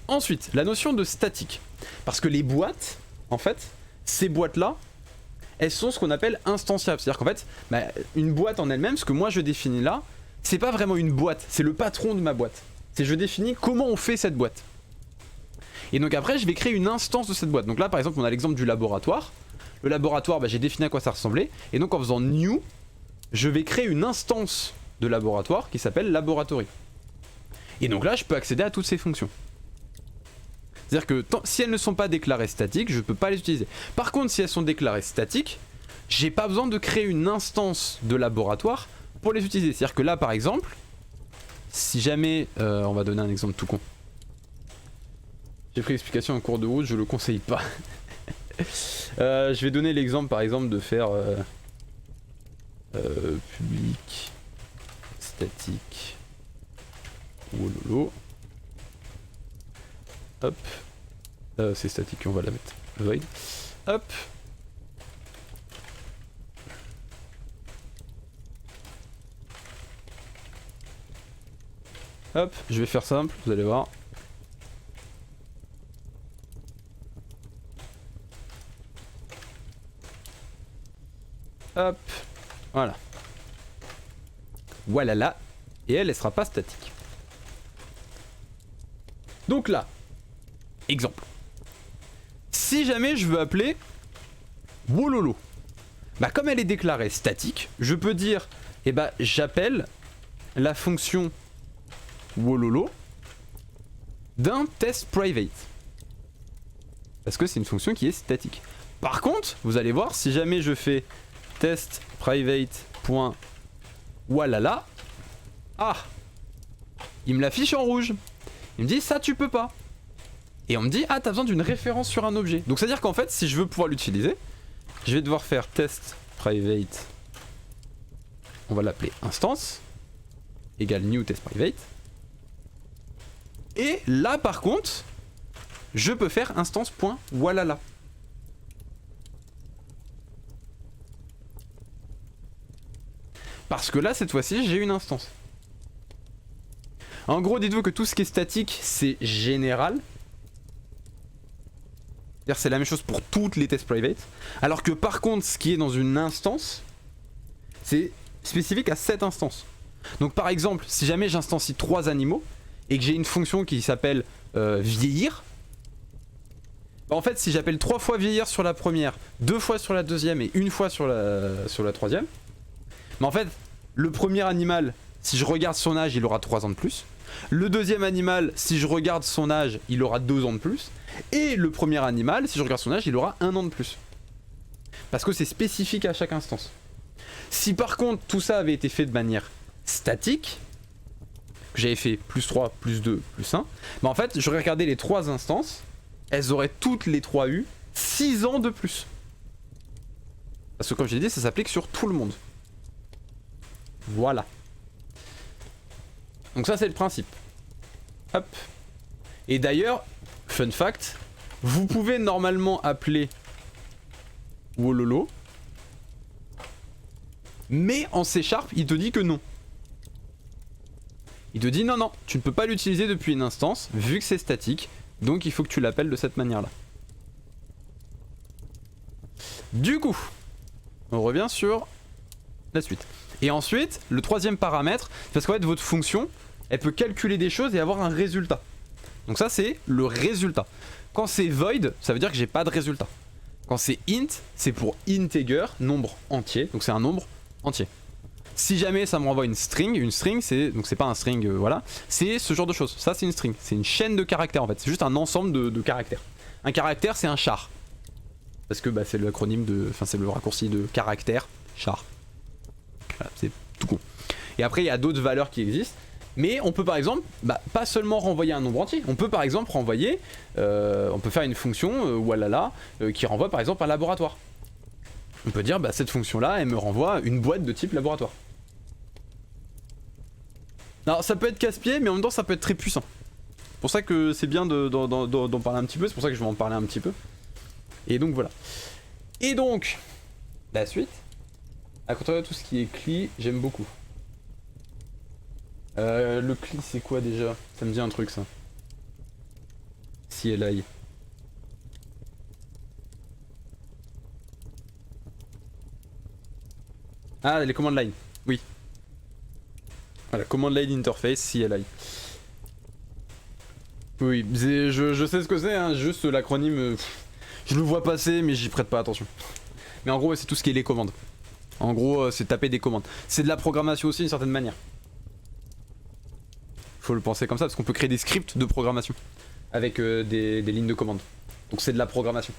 Ensuite, la notion de statique. Parce que les boîtes, en fait, ces boîtes-là, elles sont ce qu'on appelle instanciables. C'est-à-dire qu'en fait, une boîte en elle-même, ce que moi je définis là, c'est pas vraiment une boîte, c'est le patron de ma boîte. C'est je définis comment on fait cette boîte. Et donc après, je vais créer une instance de cette boîte. Donc là par exemple, on a l'exemple du laboratoire. Le laboratoire, j'ai défini à quoi ça ressemblait. Et donc en faisant new, je vais créer une instance de laboratoire qui s'appelle laboratory. Et donc là je peux accéder à toutes ces fonctions. C'est à dire que si elles ne sont pas déclarées statiques, je peux pas les utiliser. Par contre si elles sont déclarées statiques, j'ai pas besoin de créer une instance de laboratoire pour les utiliser. C'est à dire que là par exemple, si jamais on va donner un exemple tout con, j'ai pris l'explication en cours de route, je le conseille pas. Je vais donner l'exemple par exemple de faire public statique wololo. Hop, c'est statique, on va la mettre void. Hop, hop, je vais faire simple, vous allez voir. Hop, voilà. Voilà là. Et elle sera pas statique. Donc là, exemple. Si jamais je veux appeler Wololo, comme elle est déclarée statique, je peux dire, j'appelle la fonction Wololo d'un test private. Parce que c'est une fonction qui est statique. Par contre, vous allez voir, si jamais je fais test private.walala, il me l'affiche en rouge. Il me dit ça tu peux pas. Et on me dit t'as besoin d'une référence sur un objet. Donc c'est à dire qu'en fait si je veux pouvoir l'utiliser, je vais devoir faire test private, on va l'appeler instance, égale new test private. Et là par contre, je peux faire instance.walala. Parce que là cette fois-ci j'ai une instance. En gros, dites-vous que tout ce qui est statique, c'est général. C'est-à-dire c'est la même chose pour toutes les tests private. Alors que par contre, ce qui est dans une instance, c'est spécifique à cette instance. Donc par exemple, si jamais j'instancie 3 animaux et que j'ai une fonction qui s'appelle vieillir, bah en fait si j'appelle 3 fois vieillir sur la première, 2 fois sur la deuxième et 1 fois sur la troisième, bah en fait le premier animal, si je regarde son âge, il aura 3 ans de plus. Le deuxième animal, si je regarde son âge, il aura 2 ans de plus. Et le premier animal, si je regarde son âge, il aura 1 an de plus. Parce que c'est spécifique à chaque instance. Si par contre tout ça avait été fait de manière statique, que j'avais fait plus 3, plus 2, plus 1, bah en fait j'aurais regardé les 3 instances, elles auraient toutes les 3 eu 6 ans de plus. Parce que comme je l'ai dit, ça s'applique sur tout le monde. Voilà. Donc ça c'est le principe. Hop. Et d'ailleurs, fun fact, vous pouvez normalement appeler Wololo, mais en C# il te dit que non. Il te dit non, tu ne peux pas l'utiliser depuis une instance, vu que c'est statique, donc il faut que tu l'appelles de cette manière-là. Du coup, on revient sur la suite. Et ensuite, le troisième paramètre, parce qu'en fait votre fonction, elle peut calculer des choses et avoir un résultat. Donc ça c'est le résultat. Quand c'est void, ça veut dire que j'ai pas de résultat. Quand c'est int, c'est pour integer, nombre entier, donc c'est un nombre entier. Si jamais ça me renvoie une string c'est pas un string, voilà, c'est ce genre de choses. Ça c'est une string, c'est une chaîne de caractères en fait, c'est juste un ensemble de caractères. Un caractère c'est un char. Parce que bah, c'est l'acronyme de, enfin c'est le raccourci de caractère, char. Voilà, c'est tout con. Et après il y a d'autres valeurs qui existent. Mais on peut par exemple, bah, pas seulement renvoyer un nombre entier, on peut par exemple renvoyer, on peut faire une fonction, walala, qui renvoie par exemple un laboratoire. On peut dire, bah cette fonction là, elle me renvoie une boîte de type laboratoire. Alors ça peut être casse-pied, mais en même temps ça peut être très puissant. C'est pour ça que c'est bien d'en parler un petit peu, c'est pour ça que je vais en parler un petit peu. Et donc voilà. Et donc, la suite, à contrario de tout ce qui est CLI, j'aime beaucoup. Le CLI c'est quoi déjà? Ça me dit un truc ça. CLI. Ah, les command line, oui. Voilà, command line interface, CLI. Oui, je sais ce que c'est, hein, juste l'acronyme, je le vois passer mais j'y prête pas attention. Mais en gros c'est tout ce qui est les commandes. En gros c'est taper des commandes. C'est de la programmation aussi d'une certaine manière. Faut le penser comme ça parce qu'on peut créer des scripts de programmation avec des lignes de commande. Donc c'est de la programmation.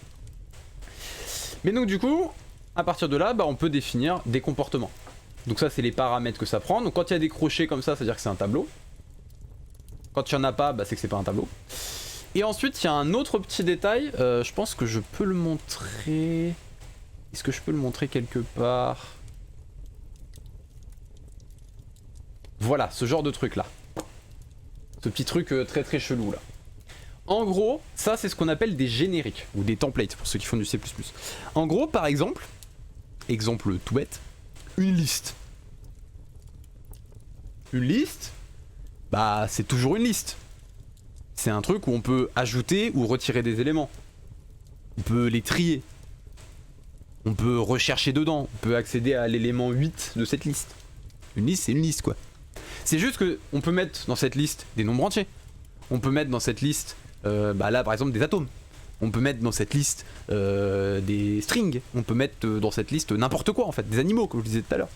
Mais donc du coup, à partir de là, bah, on peut définir des comportements. Donc ça c'est les paramètres que ça prend. Donc quand il y a des crochets comme ça, c'est à dire que c'est un tableau. Quand il n'y en a pas, bah, c'est que c'est pas un tableau. Et ensuite il y a un autre petit détail, je pense que je peux le montrer. Est-ce que je peux le montrer quelque part? Voilà, ce genre de truc là. Ce petit truc très très chelou là. En gros, ça c'est ce qu'on appelle des génériques, ou des templates pour ceux qui font du C++. En gros, par exemple, exemple tout bête, une liste. Une liste, bah c'est toujours une liste. C'est un truc où on peut ajouter ou retirer des éléments. On peut les trier. On peut rechercher dedans, on peut accéder à l'élément 8 de cette liste. Une liste c'est une liste quoi. C'est juste que on peut mettre dans cette liste des nombres entiers. On peut mettre dans cette liste, bah là par exemple des atomes. On peut mettre dans cette liste des strings. On peut mettre dans cette liste n'importe quoi en fait, des animaux comme je disais tout à l'heure.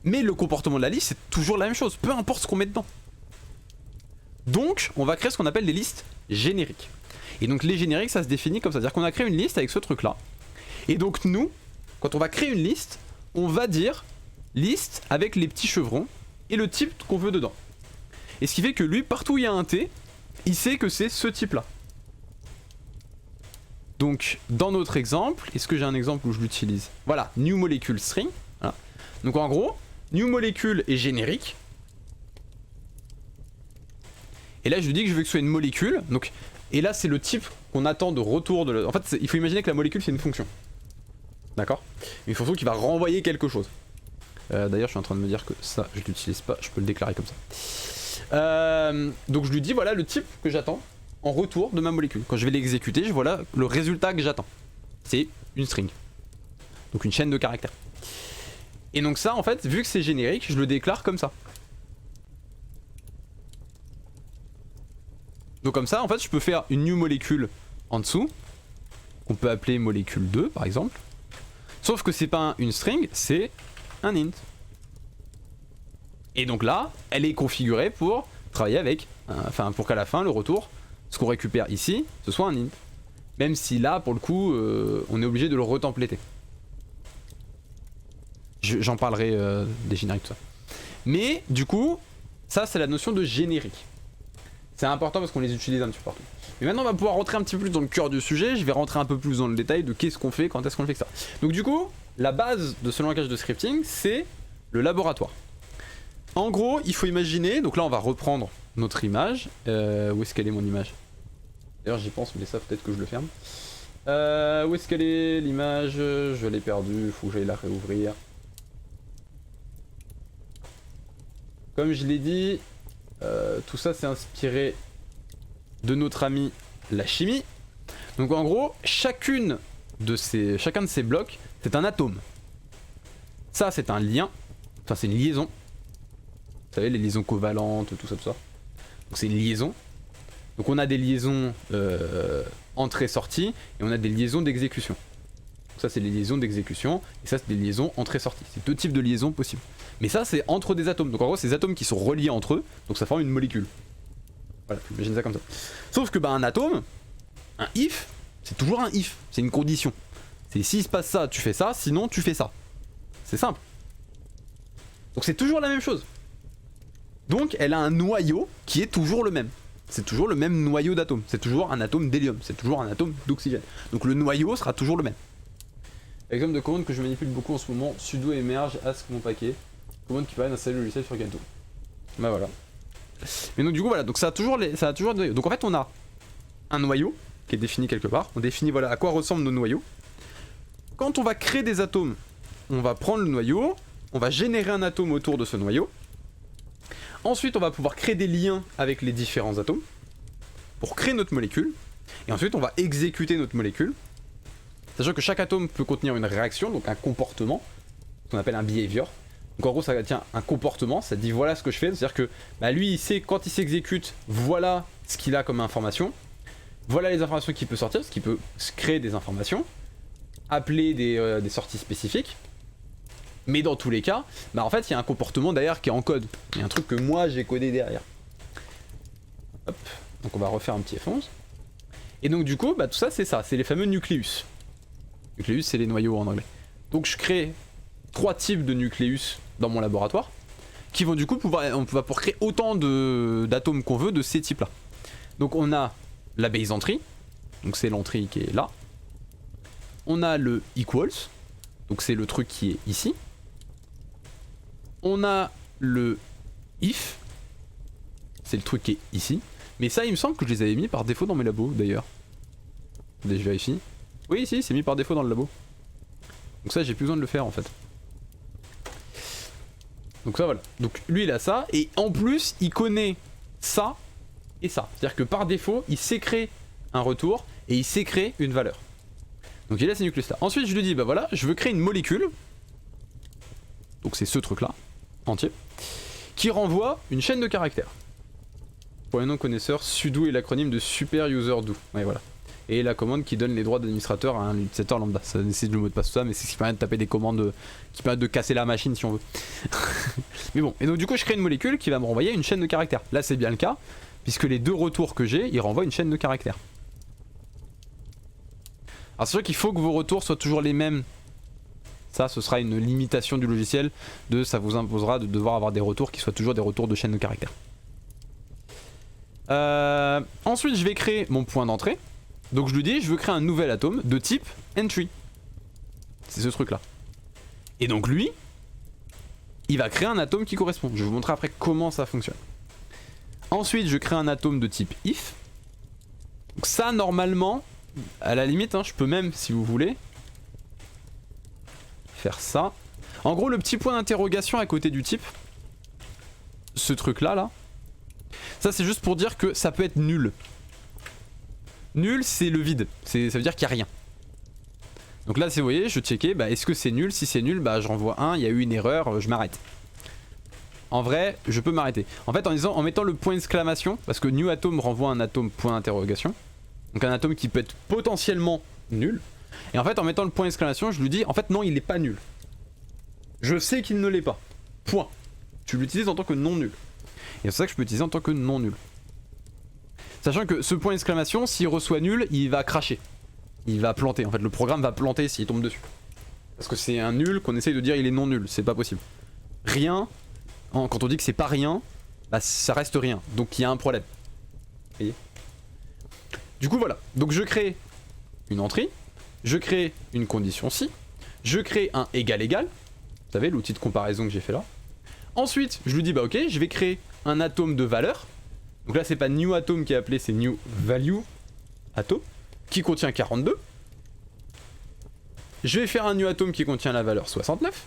Mais le comportement de la liste c'est toujours la même chose, peu importe ce qu'on met dedans. Donc on va créer ce qu'on appelle des listes génériques. Et donc les génériques ça se définit comme ça, c'est-à-dire qu'on a créé une liste avec ce truc là. Et donc nous, quand on va créer une liste, on va dire liste avec les petits chevrons et le type qu'on veut dedans. Et ce qui fait que lui, partout où il y a un T, il sait que c'est ce type là. Donc dans notre exemple, est-ce que j'ai un exemple où je l'utilise? Voilà, new molecule string. Voilà. Donc en gros, new molecule est générique. Et là je lui dis que je veux que ce soit une molécule. Donc, et là c'est le type qu'on attend de retour de... En fait il faut imaginer que la molécule c'est une fonction. D'accord? Une fonction qui va renvoyer quelque chose. D'ailleurs je suis en train de me dire que ça je l'utilise pas, je peux le déclarer comme ça. Donc je lui dis voilà le type que j'attends en retour de ma molécule. Quand je vais l'exécuter, je vois là le résultat que j'attends. C'est une string. Donc une chaîne de caractères. Et donc ça en fait, vu que c'est générique, je le déclare comme ça. Donc comme ça en fait je peux faire une new molécule en dessous, qu'on peut appeler molécule 2 par exemple. Sauf que c'est pas une string, c'est un int. Et donc là, elle est configurée pour travailler avec, enfin pour qu'à la fin le retour, ce qu'on récupère ici, ce soit un int. Même si là pour le coup, on est obligé de le retempléter. J'en parlerai des génériques tout ça. Mais du coup, ça c'est la notion de générique. C'est important parce qu'on les utilise un petit peu partout. Mais maintenant on va pouvoir rentrer un petit peu plus dans le cœur du sujet, je vais rentrer un peu plus dans le détail de qu'est-ce qu'on fait, quand est-ce qu'on fait ça. Donc du coup, la base de ce langage de scripting, c'est le laboratoire. En gros, il faut imaginer, donc là on va reprendre notre image. Où est-ce qu'elle est mon image? D'ailleurs j'y pense, mais ça peut-être que je le ferme. Où est-ce qu'elle est l'image? Je l'ai perdue, il faut que j'aille la réouvrir. Comme je l'ai dit, tout ça c'est inspiré de notre ami la chimie. Donc en gros, chacun de ces blocs, c'est un atome. Ça c'est un lien, enfin c'est une liaison. Vous savez les liaisons covalentes, tout ça. Donc c'est une liaison. Donc on a des liaisons entrée-sortie et on a des liaisons d'exécution. Ça c'est les liaisons d'exécution et ça c'est des liaisons entrée-sortie. C'est deux types de liaisons possibles. Mais ça c'est entre des atomes. Donc en gros c'est des atomes qui sont reliés entre eux, donc ça forme une molécule. Voilà, imagine ça comme ça. Sauf que bah un atome, un if, c'est toujours un if, c'est une condition. C'est s'il se passe ça, tu fais ça, sinon tu fais ça. C'est simple. Donc c'est toujours la même chose. Donc elle a un noyau qui est toujours le même. C'est toujours le même noyau d'atome. C'est toujours un atome d'hélium, c'est toujours un atome d'oxygène. Donc le noyau sera toujours le même. Exemple de commande que je manipule beaucoup en ce moment, sudo emerge ask mon paquet. Commande qui permet d'installer le logiciel sur Gentoo. Bah voilà. Mais donc du coup voilà, donc ça a toujours des noyaux. Donc en fait on a un noyau qui est défini quelque part. On définit voilà à quoi ressemblent nos noyaux. Quand on va créer des atomes, on va prendre le noyau, on va générer un atome autour de ce noyau. Ensuite on va pouvoir créer des liens avec les différents atomes pour créer notre molécule. Et ensuite on va exécuter notre molécule. Sachant que chaque atome peut contenir une réaction, donc un comportement, qu'on appelle un behavior. Donc en gros ça tient un comportement, ça dit voilà ce que je fais, c'est-à-dire que bah, lui il sait quand il s'exécute, voilà ce qu'il a comme information, voilà les informations qu'il peut sortir, parce qu'il peut créer des informations, appeler des sorties spécifiques, mais dans tous les cas, bah en fait il y a un comportement derrière qui est en code, il y a un truc que moi j'ai codé derrière. Hop, donc on va refaire un petit F11. Et donc du coup, bah, tout ça c'est ça, c'est les fameux nucléus. Nucléus c'est les noyaux en anglais. Donc je crée 3 types de nucléus dans mon laboratoire qui vont du coup pouvoir créer autant d'atomes qu'on veut de ces types là. Donc on a la base entry, donc c'est l'entrée qui est là. On a le equals, donc c'est le truc qui est ici. On a le if, c'est le truc qui est ici. Mais ça il me semble que je les avais mis par défaut dans mes labos d'ailleurs. Attendez, je vérifie. Oui si, c'est mis par défaut dans le labo. Donc ça j'ai plus besoin de le faire en fait. Donc ça voilà, donc lui il a ça, et en plus il connaît ça et ça. C'est-à-dire que par défaut, il sait créer un retour et il sait créer une valeur. Donc il a ces nucléus là. Ensuite je lui dis bah voilà, je veux créer une molécule. Donc c'est ce truc là, entier, qui renvoie une chaîne de caractères. Pour les non-connaisseurs, sudo est l'acronyme de super user do. Ouais voilà. Et la commande qui donne les droits d'administrateur à un utilisateur lambda. Ça nécessite le mot de passe tout ça, mais c'est ce qui permet de taper des commandes qui permettent de casser la machine si on veut. Mais bon, et donc du coup je crée une molécule qui va me renvoyer une chaîne de caractères. Là c'est bien le cas, puisque les deux retours que j'ai, ils renvoient une chaîne de caractères. Alors c'est sûr qu'il faut que vos retours soient toujours les mêmes. Ça, ce sera une limitation du logiciel, ça vous imposera de devoir avoir des retours qui soient toujours des retours de chaîne de caractères. Ensuite je vais créer mon point d'entrée. Donc je lui dis je veux créer un nouvel atome de type entry. C'est ce truc là. Et donc lui, il va créer un atome qui correspond. Je vais vous montrer après comment ça fonctionne. Ensuite je crée un atome de type if. Donc ça normalement, à la limite, hein, je peux même, si vous voulez, faire ça. En gros le petit point d'interrogation à côté du type, ce truc là, Ça c'est juste pour dire que ça peut être nul. Nul c'est le vide, ça veut dire qu'il n'y a rien. Donc là, vous voyez, je checkais, bah, est-ce que c'est nul? Si c'est nul, bah, je renvoie 1, il y a eu une erreur, je m'arrête. En vrai, je peux m'arrêter. En fait, en mettant le point d'exclamation, parce que new atome renvoie un atome point d'interrogation, donc un atome qui peut être potentiellement nul. Et en fait, en mettant le point d'exclamation, je lui dis, en fait, non, il n'est pas nul. Je sais qu'il ne l'est pas. Point. Tu l'utilises en tant que non nul. Et c'est ça que je peux utiliser en tant que non nul. Sachant que ce point d'exclamation, s'il reçoit nul, il va cracher. Il va planter, en fait le programme va planter s'il tombe dessus. Parce que c'est un nul qu'on essaye de dire il est non nul, c'est pas possible. Rien, quand on dit que c'est pas rien, bah ça reste rien, donc il y a un problème. Vous voyez? Du coup voilà, donc je crée une entrée, je crée une condition si, je crée un égal égal, vous savez l'outil de comparaison que j'ai fait là. Ensuite je lui dis bah ok, je vais créer un atome de valeur, donc là c'est pas new atome qui est appelé, c'est new value atome, qui contient 42. Je vais faire un new atome qui contient la valeur 69.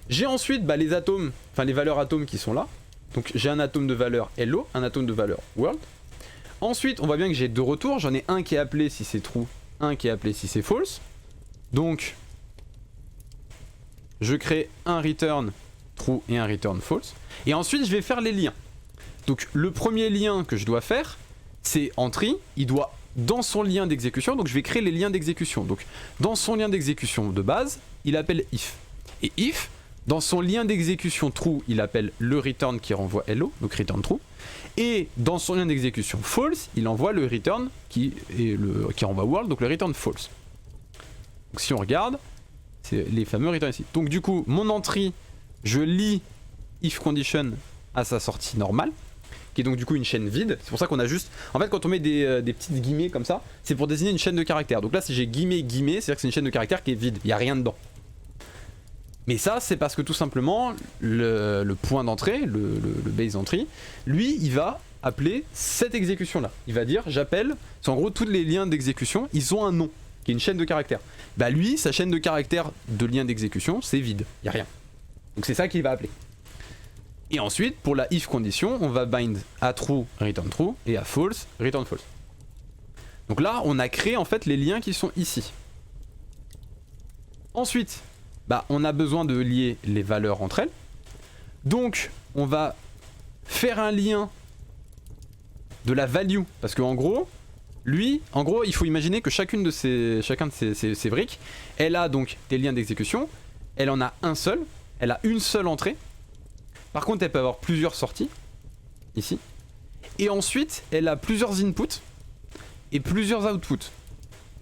J'ai ensuite bah, les atomes, enfin les valeurs atomes qui sont là. Donc j'ai un atome de valeur hello, un atome de valeur world. Ensuite on voit bien que j'ai deux retours, j'en ai un qui est appelé si c'est true, un qui est appelé si c'est false. Donc je crée un return true et un return false. Et ensuite je vais faire les liens. Donc le premier lien que je dois faire, c'est entry, il doit dans son lien d'exécution, donc je vais créer les liens d'exécution. Donc dans son lien d'exécution de base, il appelle if. Et if, dans son lien d'exécution true, il appelle le return qui renvoie hello, donc return true. Et dans son lien d'exécution false, il envoie le return qui renvoie world, donc le return false. Donc si on regarde, c'est les fameux return ici. Donc du coup, mon entry, je lis if condition à sa sortie normale, qui est donc du coup une chaîne vide. C'est pour ça qu'on a juste... En fait quand on met des petites guillemets comme ça, c'est pour désigner une chaîne de caractères. Donc là si j'ai guillemets, c'est-à-dire que c'est une chaîne de caractères qui est vide, il n'y a rien dedans. Mais ça c'est parce que tout simplement le point d'entrée, le base entry, lui il va appeler cette exécution là. Il va dire j'appelle, c'est en gros tous les liens d'exécution, ils ont un nom, qui est une chaîne de caractères. Bah lui, sa chaîne de caractères de lien d'exécution, c'est vide, il n'y a rien. Donc c'est ça qu'il va appeler. Et ensuite, pour la if condition, on va bind à true, return true, et à false, return false. Donc là, on a créé en fait les liens qui sont ici. Ensuite, bah, on a besoin de lier les valeurs entre elles. Donc, on va faire un lien de la value, parce qu'en gros, lui, en gros, il faut imaginer que chacun de ces briques, elle a donc des liens d'exécution, elle en a un seul, elle a une seule entrée. Par contre, elle peut avoir plusieurs sorties, ici. Et ensuite, elle a plusieurs inputs et plusieurs outputs.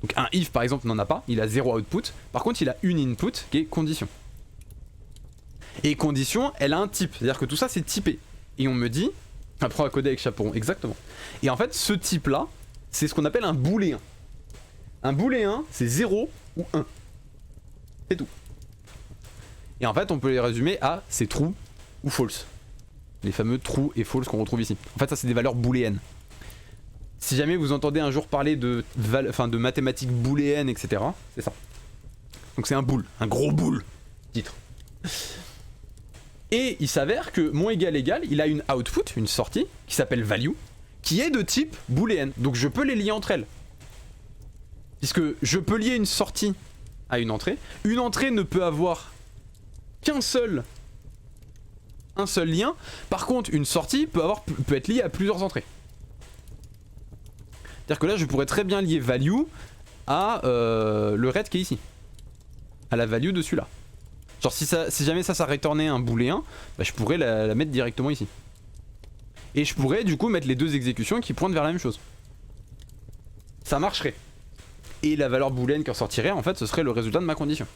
Donc un if, par exemple, n'en a pas, il a 0 output. Par contre, il a une input qui est condition. Et condition, elle a un type, c'est-à-dire que tout ça, c'est typé. Et on me dit, apprends à coder avec Chaperon, exactement. Et en fait, ce type-là, c'est ce qu'on appelle un booléen. Un booléen, c'est 0 ou 1. C'est tout. Et en fait, on peut les résumer à c'est true ou false. Les fameux true et false qu'on retrouve ici. En fait ça c'est des valeurs booléennes. Si jamais vous entendez un jour parler de mathématiques booléennes, etc. c'est ça. Donc c'est un bool, un gros bool. Titre. Et il s'avère que mon égal égal, il a une output, une sortie, qui s'appelle value, qui est de type booléenne. Donc je peux les lier entre elles. Puisque je peux lier une sortie à une entrée. Une entrée ne peut avoir qu'un seul lien. Par contre, une sortie peut être liée à plusieurs entrées. C'est-à-dire que là, je pourrais très bien lier value à le red qui est ici. À la value de celui-là. Genre si jamais ça retournait un booléen, bah, je pourrais la mettre directement ici. Et je pourrais du coup mettre les deux exécutions qui pointent vers la même chose. Ça marcherait. Et la valeur booléenne qui ressortirait, en fait, ce serait le résultat de ma condition.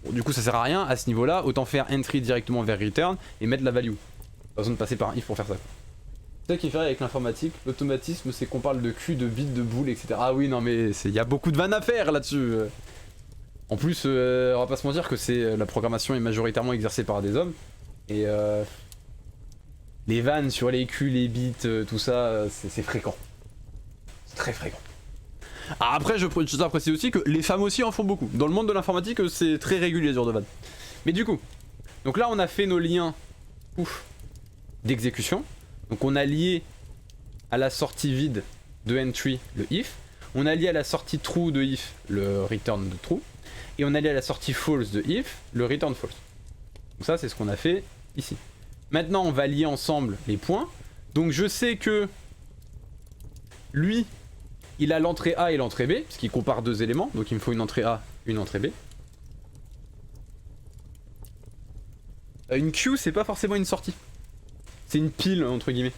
Bon, du coup ça sert à rien à ce niveau là, autant faire entry directement vers return et mettre la value. Pas besoin de passer par un if pour faire ça. C'est ça qui fait avec l'informatique, l'automatisme c'est qu'on parle de Q, de bits, de boules, etc. Ah oui non mais il y a beaucoup de vannes à faire là-dessus. En plus on va pas se mentir que la programmation est majoritairement exercée par des hommes. Et les vannes sur les Q, les bits, tout ça, c'est fréquent. C'est très fréquent. Ah, après, je tiens à préciser aussi que les femmes aussi en font beaucoup. Dans le monde de l'informatique, c'est très régulier ce genre de vanne. Mais du coup, donc là on a fait nos liens d'exécution. Donc on a lié à la sortie vide de entry le if, on a lié à la sortie true de if le return de true, et on a lié à la sortie false de if le return false. Donc ça c'est ce qu'on a fait ici. Maintenant on va lier ensemble les points. Donc je sais que lui il a l'entrée A et l'entrée B, parce qu'il compare deux éléments, donc il me faut une entrée A, une entrée B. Une queue c'est pas forcément une sortie. C'est une pile entre guillemets.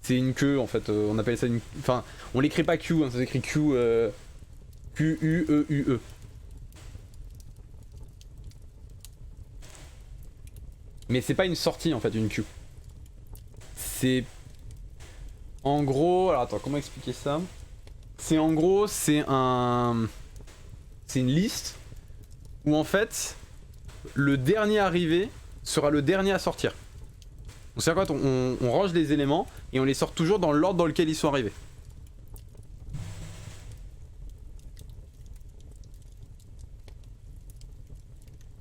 C'est une queue en fait, on appelle ça une... Enfin, on l'écrit pas Q, hein, ça s'écrit Q... Q-U-E-U-E. Mais c'est pas une sortie en fait, une queue. C'est... En gros... Alors attends, comment expliquer ça? C'est en gros, c'est un... C'est une liste où en fait, le dernier arrivé sera le dernier à sortir. Donc c'est à quoi on range les éléments et on les sort toujours dans l'ordre dans lequel ils sont arrivés.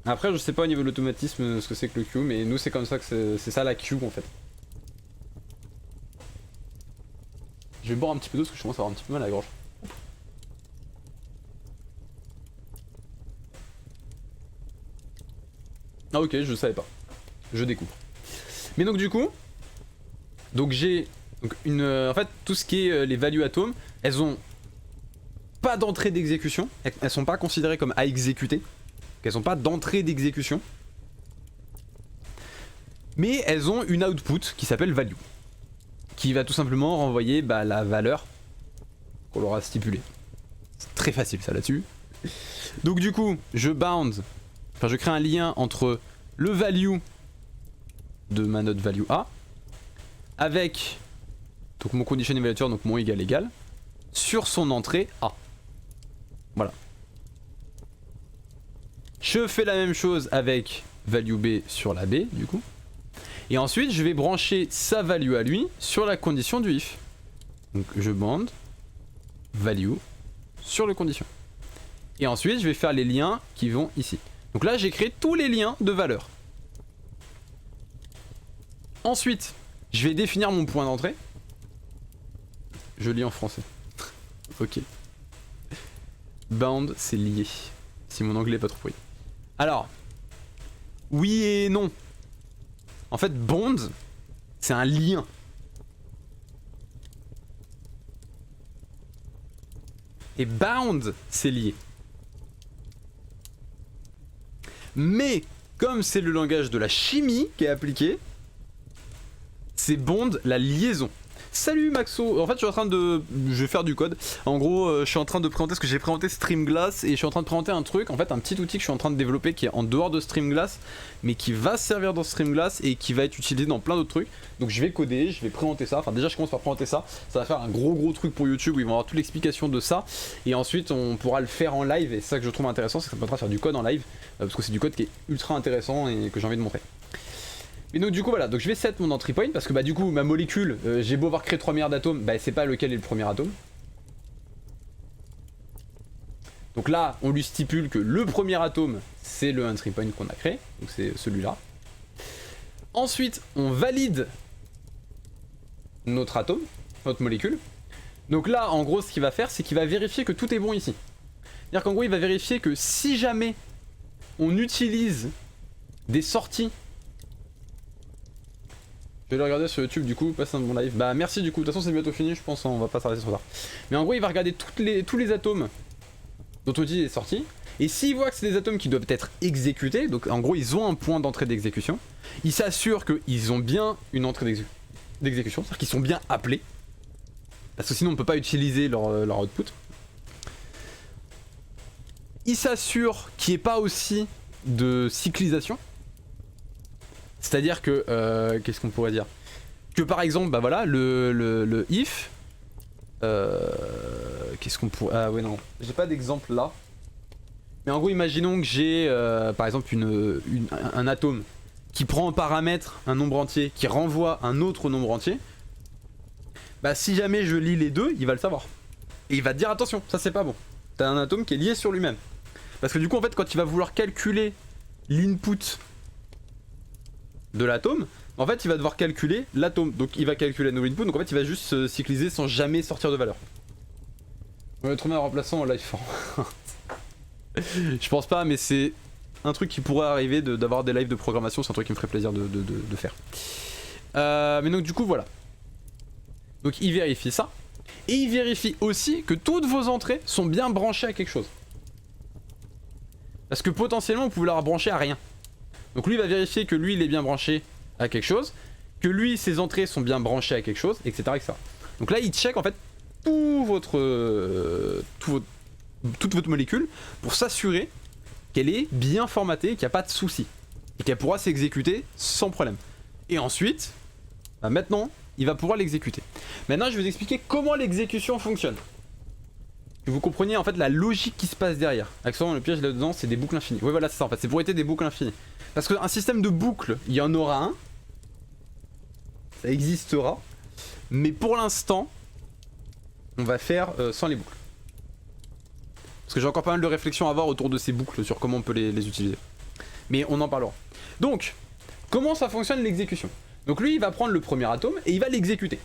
Après je sais pas au niveau de l'automatisme ce que c'est que le queue, mais nous c'est comme ça que c'est ça la queue en fait. Je vais boire un petit peu d'eau parce que je commence à avoir un petit peu mal à la gorge. Ah ok, je savais pas. Je découvre. Mais donc du coup, donc j'ai une, en fait tout ce qui est les value atomes, elles ont pas d'entrée d'exécution, elles sont pas considérées comme à exécuter, elles ont pas d'entrée d'exécution, mais elles ont une output qui s'appelle value, qui va tout simplement renvoyer la valeur qu'on leur a stipulée. C'est très facile ça là-dessus. Donc du coup, je crée un lien entre le value de ma note value A avec donc mon condition evaluator, donc mon égal sur son entrée A. Voilà. Je fais la même chose avec value B sur la B du coup. Et ensuite je vais brancher sa value à lui sur la condition du if. Donc je bande value sur le condition. Et ensuite je vais faire les liens qui vont ici. Donc là j'ai créé tous les liens de valeur. Ensuite, je vais définir mon point d'entrée. Je lis en français. Ok. Bound, c'est lié. Si mon anglais est pas trop pourri. Alors, oui et non. En fait, bond, c'est un lien. Et bound, c'est lié. Mais, comme c'est le langage de la chimie qui est appliqué, c'est bond la liaison. Salut Maxo, en fait je suis en train de... Je vais faire du code. En gros je suis en train de présenter ce que j'ai présenté Streamglass et je suis en train de présenter un truc, en fait un petit outil que je suis en train de développer qui est en dehors de Streamglass mais qui va servir dans Streamglass et qui va être utilisé dans plein d'autres trucs. Donc je vais coder, je vais présenter ça, enfin déjà je commence par présenter ça, ça va faire un gros truc pour YouTube où ils vont avoir toute l'explication de ça et ensuite on pourra le faire en live et c'est ça que je trouve intéressant, c'est que ça permettra de faire du code en live parce que c'est du code qui est ultra intéressant et que j'ai envie de montrer. Et donc du coup voilà, donc je vais set mon entry point parce que du coup ma molécule, j'ai beau avoir créé 3 milliards d'atomes, c'est pas lequel est le premier atome. Donc là on lui stipule que le premier atome c'est le entry point qu'on a créé, donc c'est celui-là. Ensuite on valide notre atome, notre molécule. Donc là en gros ce qu'il va faire c'est qu'il va vérifier que tout est bon ici. C'est-à-dire qu'en gros il va vérifier que si jamais on utilise des sorties... Je vais le regarder sur YouTube du coup, passe un bon live. Merci du coup, de toute façon c'est bientôt fini je pense, on va pas s'arrêter trop tard. Mais en gros il va regarder tous les atomes dont on dit est sorti. Et s'il voit que c'est des atomes qui doivent être exécutés, donc en gros ils ont un point d'entrée d'exécution, il s'assure qu'ils ont bien une entrée d'exécution, c'est-à-dire qu'ils sont bien appelés. Parce que sinon on ne peut pas utiliser leur output. Il s'assure qu'il n'y ait pas aussi de cyclisation. C'est-à-dire que, qu'est-ce qu'on pourrait dire? Que par exemple, voilà, le if... qu'est-ce qu'on pourrait... Ah ouais non, j'ai pas d'exemple là. Mais en gros, imaginons que j'ai, par exemple, un atome qui prend en paramètre un nombre entier, qui renvoie un autre nombre entier. Si jamais je lis les deux, il va le savoir. Et il va te dire, attention, ça c'est pas bon. T'as un atome qui est lié sur lui-même. Parce que du coup, en fait, quand il va vouloir calculer l'input de l'atome, en fait il va devoir calculer l'atome. Donc il va calculer la nouvelle input, donc en fait il va juste se cycliser sans jamais sortir de valeur. On va trouver un remplaçant en live form. Je pense pas, mais c'est un truc qui pourrait arriver d'avoir des lives de programmation, c'est un truc qui me ferait plaisir de faire. Mais donc du coup voilà. Donc il vérifie ça. Et il vérifie aussi que toutes vos entrées sont bien branchées à quelque chose. Parce que potentiellement vous pouvez la brancher à rien. Donc lui il va vérifier que lui il est bien branché à quelque chose, que lui ses entrées sont bien branchées à quelque chose, etc. etc. Donc là il check en fait toute votre molécule pour s'assurer qu'elle est bien formatée, qu'il n'y a pas de souci. Et qu'elle pourra s'exécuter sans problème. Et ensuite, bah maintenant, il va pouvoir l'exécuter. Maintenant, je vais vous expliquer comment l'exécution fonctionne. Que vous compreniez en fait la logique qui se passe derrière. Accessoirement, le piège là-dedans, c'est des boucles infinies. Oui, voilà, c'est ça en fait. C'est pour éviter des boucles infinies. Parce qu'un système de boucles, il y en aura un. Ça existera. Mais pour l'instant, on va faire sans les boucles. Parce que j'ai encore pas mal de réflexions à avoir autour de ces boucles sur comment on peut les utiliser. Mais on en parlera. Donc, comment ça fonctionne l'exécution? Donc lui, il va prendre le premier atome et il va l'exécuter.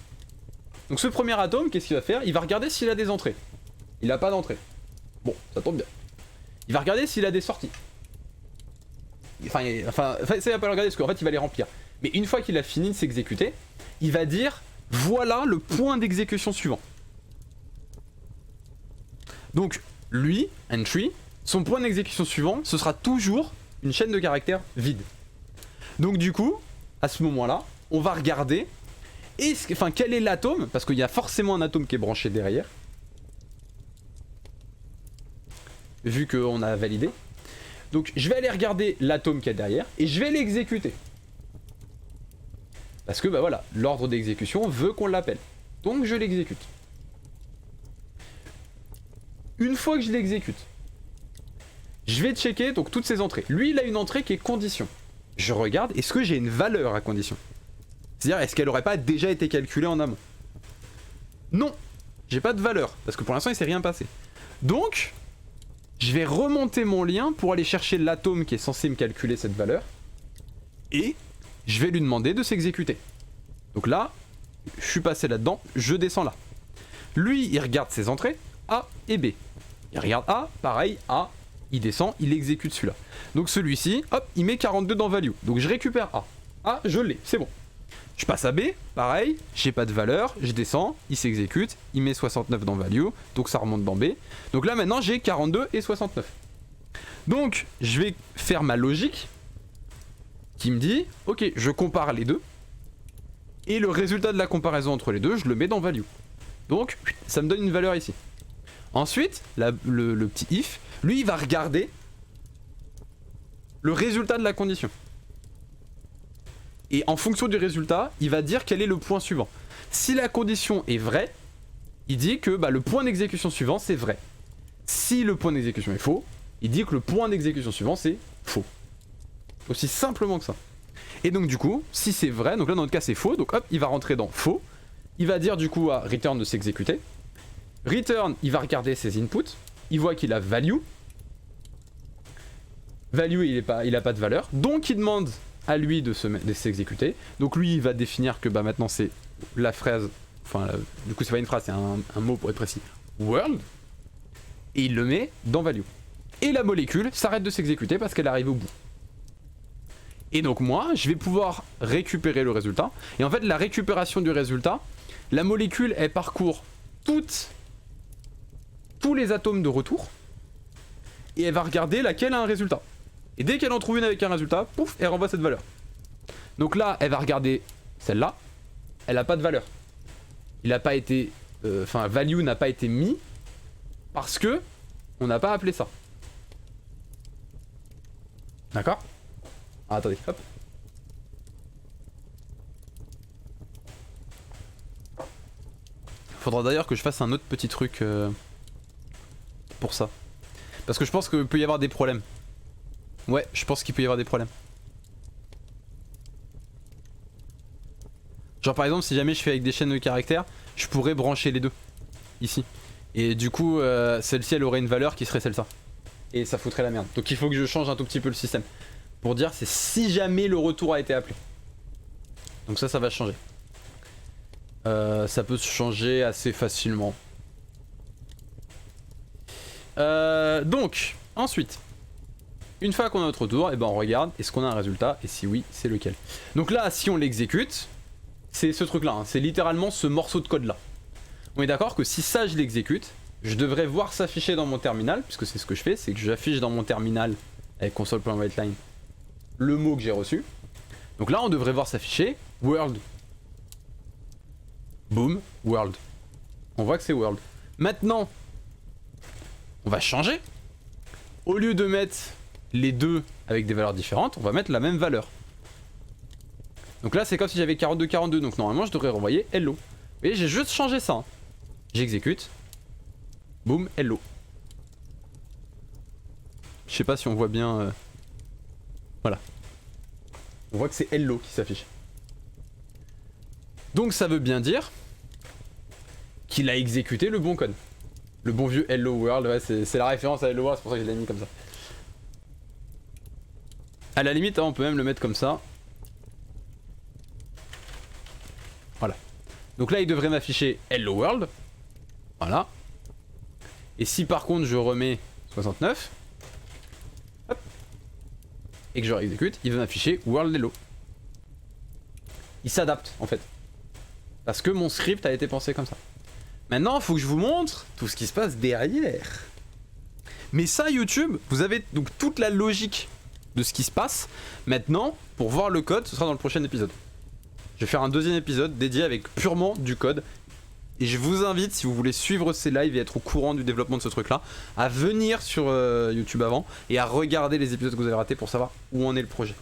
Donc ce premier atome, qu'est-ce qu'il va faire? Il va regarder s'il a des entrées. Il n'a pas d'entrée. Bon, ça tombe bien. Il va regarder s'il a des sorties. Ça il va pas le regarder parce qu'en fait il va les remplir. Mais une fois qu'il a fini de s'exécuter, il va dire voilà le point d'exécution suivant. Donc lui, entry, son point d'exécution suivant, ce sera toujours une chaîne de caractères vide. Donc du coup, à ce moment-là, on va regarder quel est l'atome, parce qu'il y a forcément un atome qui est branché derrière. Vu qu'on a validé. Donc je vais aller regarder l'atome qu'il y a derrière et je vais l'exécuter. Parce que bah voilà, l'ordre d'exécution veut qu'on l'appelle. Donc je l'exécute. Une fois que je l'exécute, je vais checker donc toutes ces entrées. Lui il a une entrée qui est condition. Je regarde, est-ce que j'ai une valeur à condition? C'est-à-dire, est-ce qu'elle aurait pas déjà été calculée en amont? Non, j'ai pas de valeur, parce que pour l'instant il s'est rien passé. Donc, je vais remonter mon lien pour aller chercher l'atome qui est censé me calculer cette valeur. Et je vais lui demander de s'exécuter. Donc là, je suis passé là-dedans, je descends là. Lui, il regarde ses entrées, A et B. Il regarde A, pareil, A, il descend, il exécute celui-là. Donc celui-ci, hop, il met 42 dans value. Donc je récupère A. A, je l'ai, c'est bon. Je passe à B, pareil, j'ai pas de valeur, je descends, il s'exécute, il met 69 dans value, donc ça remonte dans B. Donc là maintenant j'ai 42 et 69. Donc je vais faire ma logique qui me dit, ok, je compare les deux. Et le résultat de la comparaison entre les deux, je le mets dans value. Donc ça me donne une valeur ici. Ensuite, le petit if, lui il va regarder le résultat de la condition. Et en fonction du résultat, il va dire quel est le point suivant. Si la condition est vraie, il dit que bah, le point d'exécution suivant c'est vrai. Si le point d'exécution est faux, il dit que le point d'exécution suivant c'est faux. Aussi simplement que ça. Et donc du coup, si c'est vrai, donc là dans notre cas c'est faux, donc hop, il va rentrer dans faux. Il va dire du coup à return de s'exécuter. Return, il va regarder ses inputs. Il voit qu'il a value. Value, il a pas de valeur. Donc il demande à lui de s'exécuter. Donc lui, il va définir que bah maintenant c'est la phrase. Enfin, du coup, c'est pas une phrase, c'est un mot pour être précis. World. Et il le met dans value. Et la molécule s'arrête de s'exécuter parce qu'elle arrive au bout. Et donc moi, je vais pouvoir récupérer le résultat. Et en fait, la récupération du résultat, la molécule, elle parcourt tous les atomes de retour. Et elle va regarder laquelle a un résultat. Et dès qu'elle en trouve une avec un résultat, pouf, elle renvoie cette valeur. Donc là, elle va regarder celle-là. Elle n'a pas de valeur. Il n'a pas été... value n'a pas été mis parce que on n'a pas appelé ça. D'accord? Ah, attendez, hop. Faudra d'ailleurs que je fasse un autre petit truc pour ça. Parce que je pense qu'il peut y avoir des problèmes. Ouais, je pense qu'il peut y avoir des problèmes. Genre par exemple, si jamais je fais avec des chaînes de caractères, je pourrais brancher les deux. Ici. Et du coup, celle-ci, elle aurait une valeur qui serait celle-là. Et ça foutrait la merde. Donc il faut que je change un tout petit peu le système. Pour dire, c'est si jamais le retour a été appelé. Donc ça va changer. Ça peut se changer assez facilement. Donc, ensuite, une fois qu'on a notre tour, et ben on regarde est-ce qu'on a un résultat et si oui, c'est lequel. Donc là, si on l'exécute, c'est ce truc là, hein, c'est littéralement ce morceau de code là. On est d'accord que si ça je l'exécute, je devrais voir s'afficher dans mon terminal, puisque c'est ce que je fais, c'est que j'affiche dans mon terminal avec console.writeline le mot que j'ai reçu. Donc là, on devrait voir s'afficher world. Boom, world. On voit que c'est world. Maintenant, on va changer. Au lieu de mettre les deux avec des valeurs différentes, on va mettre la même valeur. Donc là, c'est comme si j'avais 42-42. Donc normalement, je devrais renvoyer hello. Et j'ai juste changé ça. Hein. J'exécute. Boom, hello. Je sais pas si on voit bien. Voilà. On voit que c'est hello qui s'affiche. Donc ça veut bien dire qu'il a exécuté le bon code. Le bon vieux hello world, ouais, c'est la référence à hello world, c'est pour ça que je l'ai mis comme ça. À la limite, hein, on peut même le mettre comme ça. Voilà. Donc là, il devrait m'afficher hello world. Voilà. Et si par contre je remets 69, hop, et que je réexécute, il va m'afficher world hello. Il s'adapte en fait. Parce que mon script a été pensé comme ça. Maintenant, il faut que je vous montre tout ce qui se passe derrière. Mais ça, YouTube, vous avez donc toute la logique de ce qui se passe. Maintenant, pour voir le code, ce sera dans le prochain épisode. Je vais faire un deuxième épisode dédié avec purement du code. Et je vous invite, si vous voulez suivre ces lives et être au courant du développement de ce truc-là, à venir sur YouTube avant et à regarder les épisodes que vous avez ratés pour savoir où en est le projet.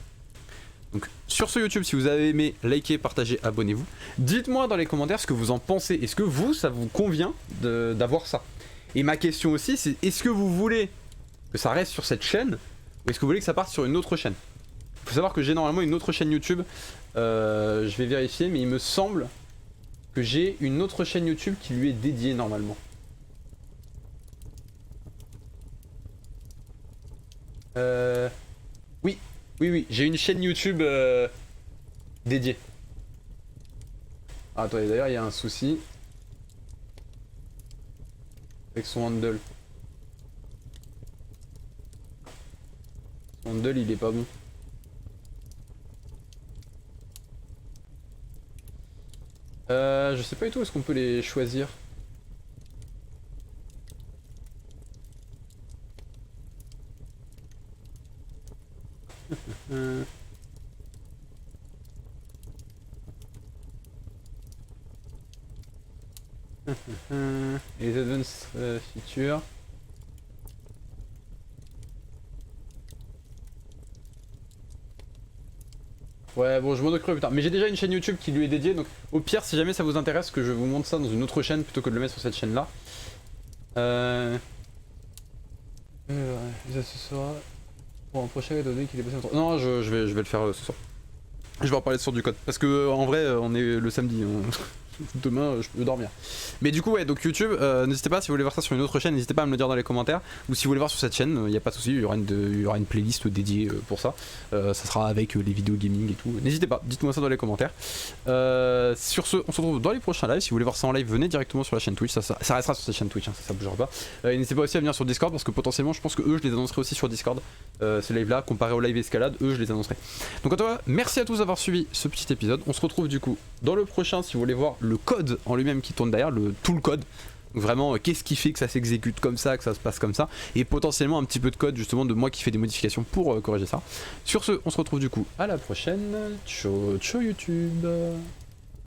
Donc sur ce YouTube, si vous avez aimé, likez, partagez, abonnez-vous. Dites-moi dans les commentaires ce que vous en pensez. Est-ce que vous, ça vous convient d'avoir ça? Et ma question aussi, c'est est-ce que vous voulez que ça reste sur cette chaîne ou est-ce que vous voulez que ça parte sur une autre chaîne? Il faut savoir que j'ai normalement une autre chaîne YouTube. Je vais vérifier, mais il me semble que j'ai une autre chaîne YouTube qui lui est dédiée normalement. Oui, j'ai une chaîne YouTube dédiée. Ah, attendez, d'ailleurs, il y a un souci avec son handle. Son handle, il est pas bon. Je sais pas du tout, est-ce qu'on peut les choisir? Et les advanced features. Ouais, bon, je m'en occuperai plus tard. Mais j'ai déjà une chaîne YouTube qui lui est dédiée, donc au pire, si jamais ça vous intéresse, que je vous montre ça dans une autre chaîne plutôt que de le mettre sur cette chaîne-là. Les accessoires. Bon, un prochain donné qu'il est passé entre... Non, je vais le faire ce soir. Je vais en parler sur du code. Parce que en vrai, on est le samedi. Demain, je peux dormir. Mais du coup, ouais, donc YouTube, n'hésitez pas, si vous voulez voir ça sur une autre chaîne, n'hésitez pas à me le dire dans les commentaires. Ou si vous voulez voir sur cette chaîne, il n'y a pas de souci, il y aura une playlist dédiée pour ça. Ça sera avec les vidéos gaming et tout. N'hésitez pas, dites-moi ça dans les commentaires. Sur ce, on se retrouve dans les prochains lives. Si vous voulez voir ça en live, venez directement sur la chaîne Twitch. Ça restera sur cette chaîne Twitch, hein, ça bougera pas. N'hésitez pas aussi à venir sur Discord parce que potentiellement, je pense que eux, je les annoncerai aussi sur Discord. Ces lives-là, comparé au live escalade, eux, je les annoncerai. Donc, en tout cas, merci à tous d'avoir suivi ce petit épisode. On se retrouve du coup dans le prochain si vous voulez voir le code en lui-même qui tourne derrière, tout le code. Donc vraiment, qu'est-ce qui fait que ça s'exécute comme ça, que ça se passe comme ça, et potentiellement un petit peu de code justement de moi qui fait des modifications pour corriger ça. Sur ce, on se retrouve du coup à la prochaine. Ciao, ciao YouTube.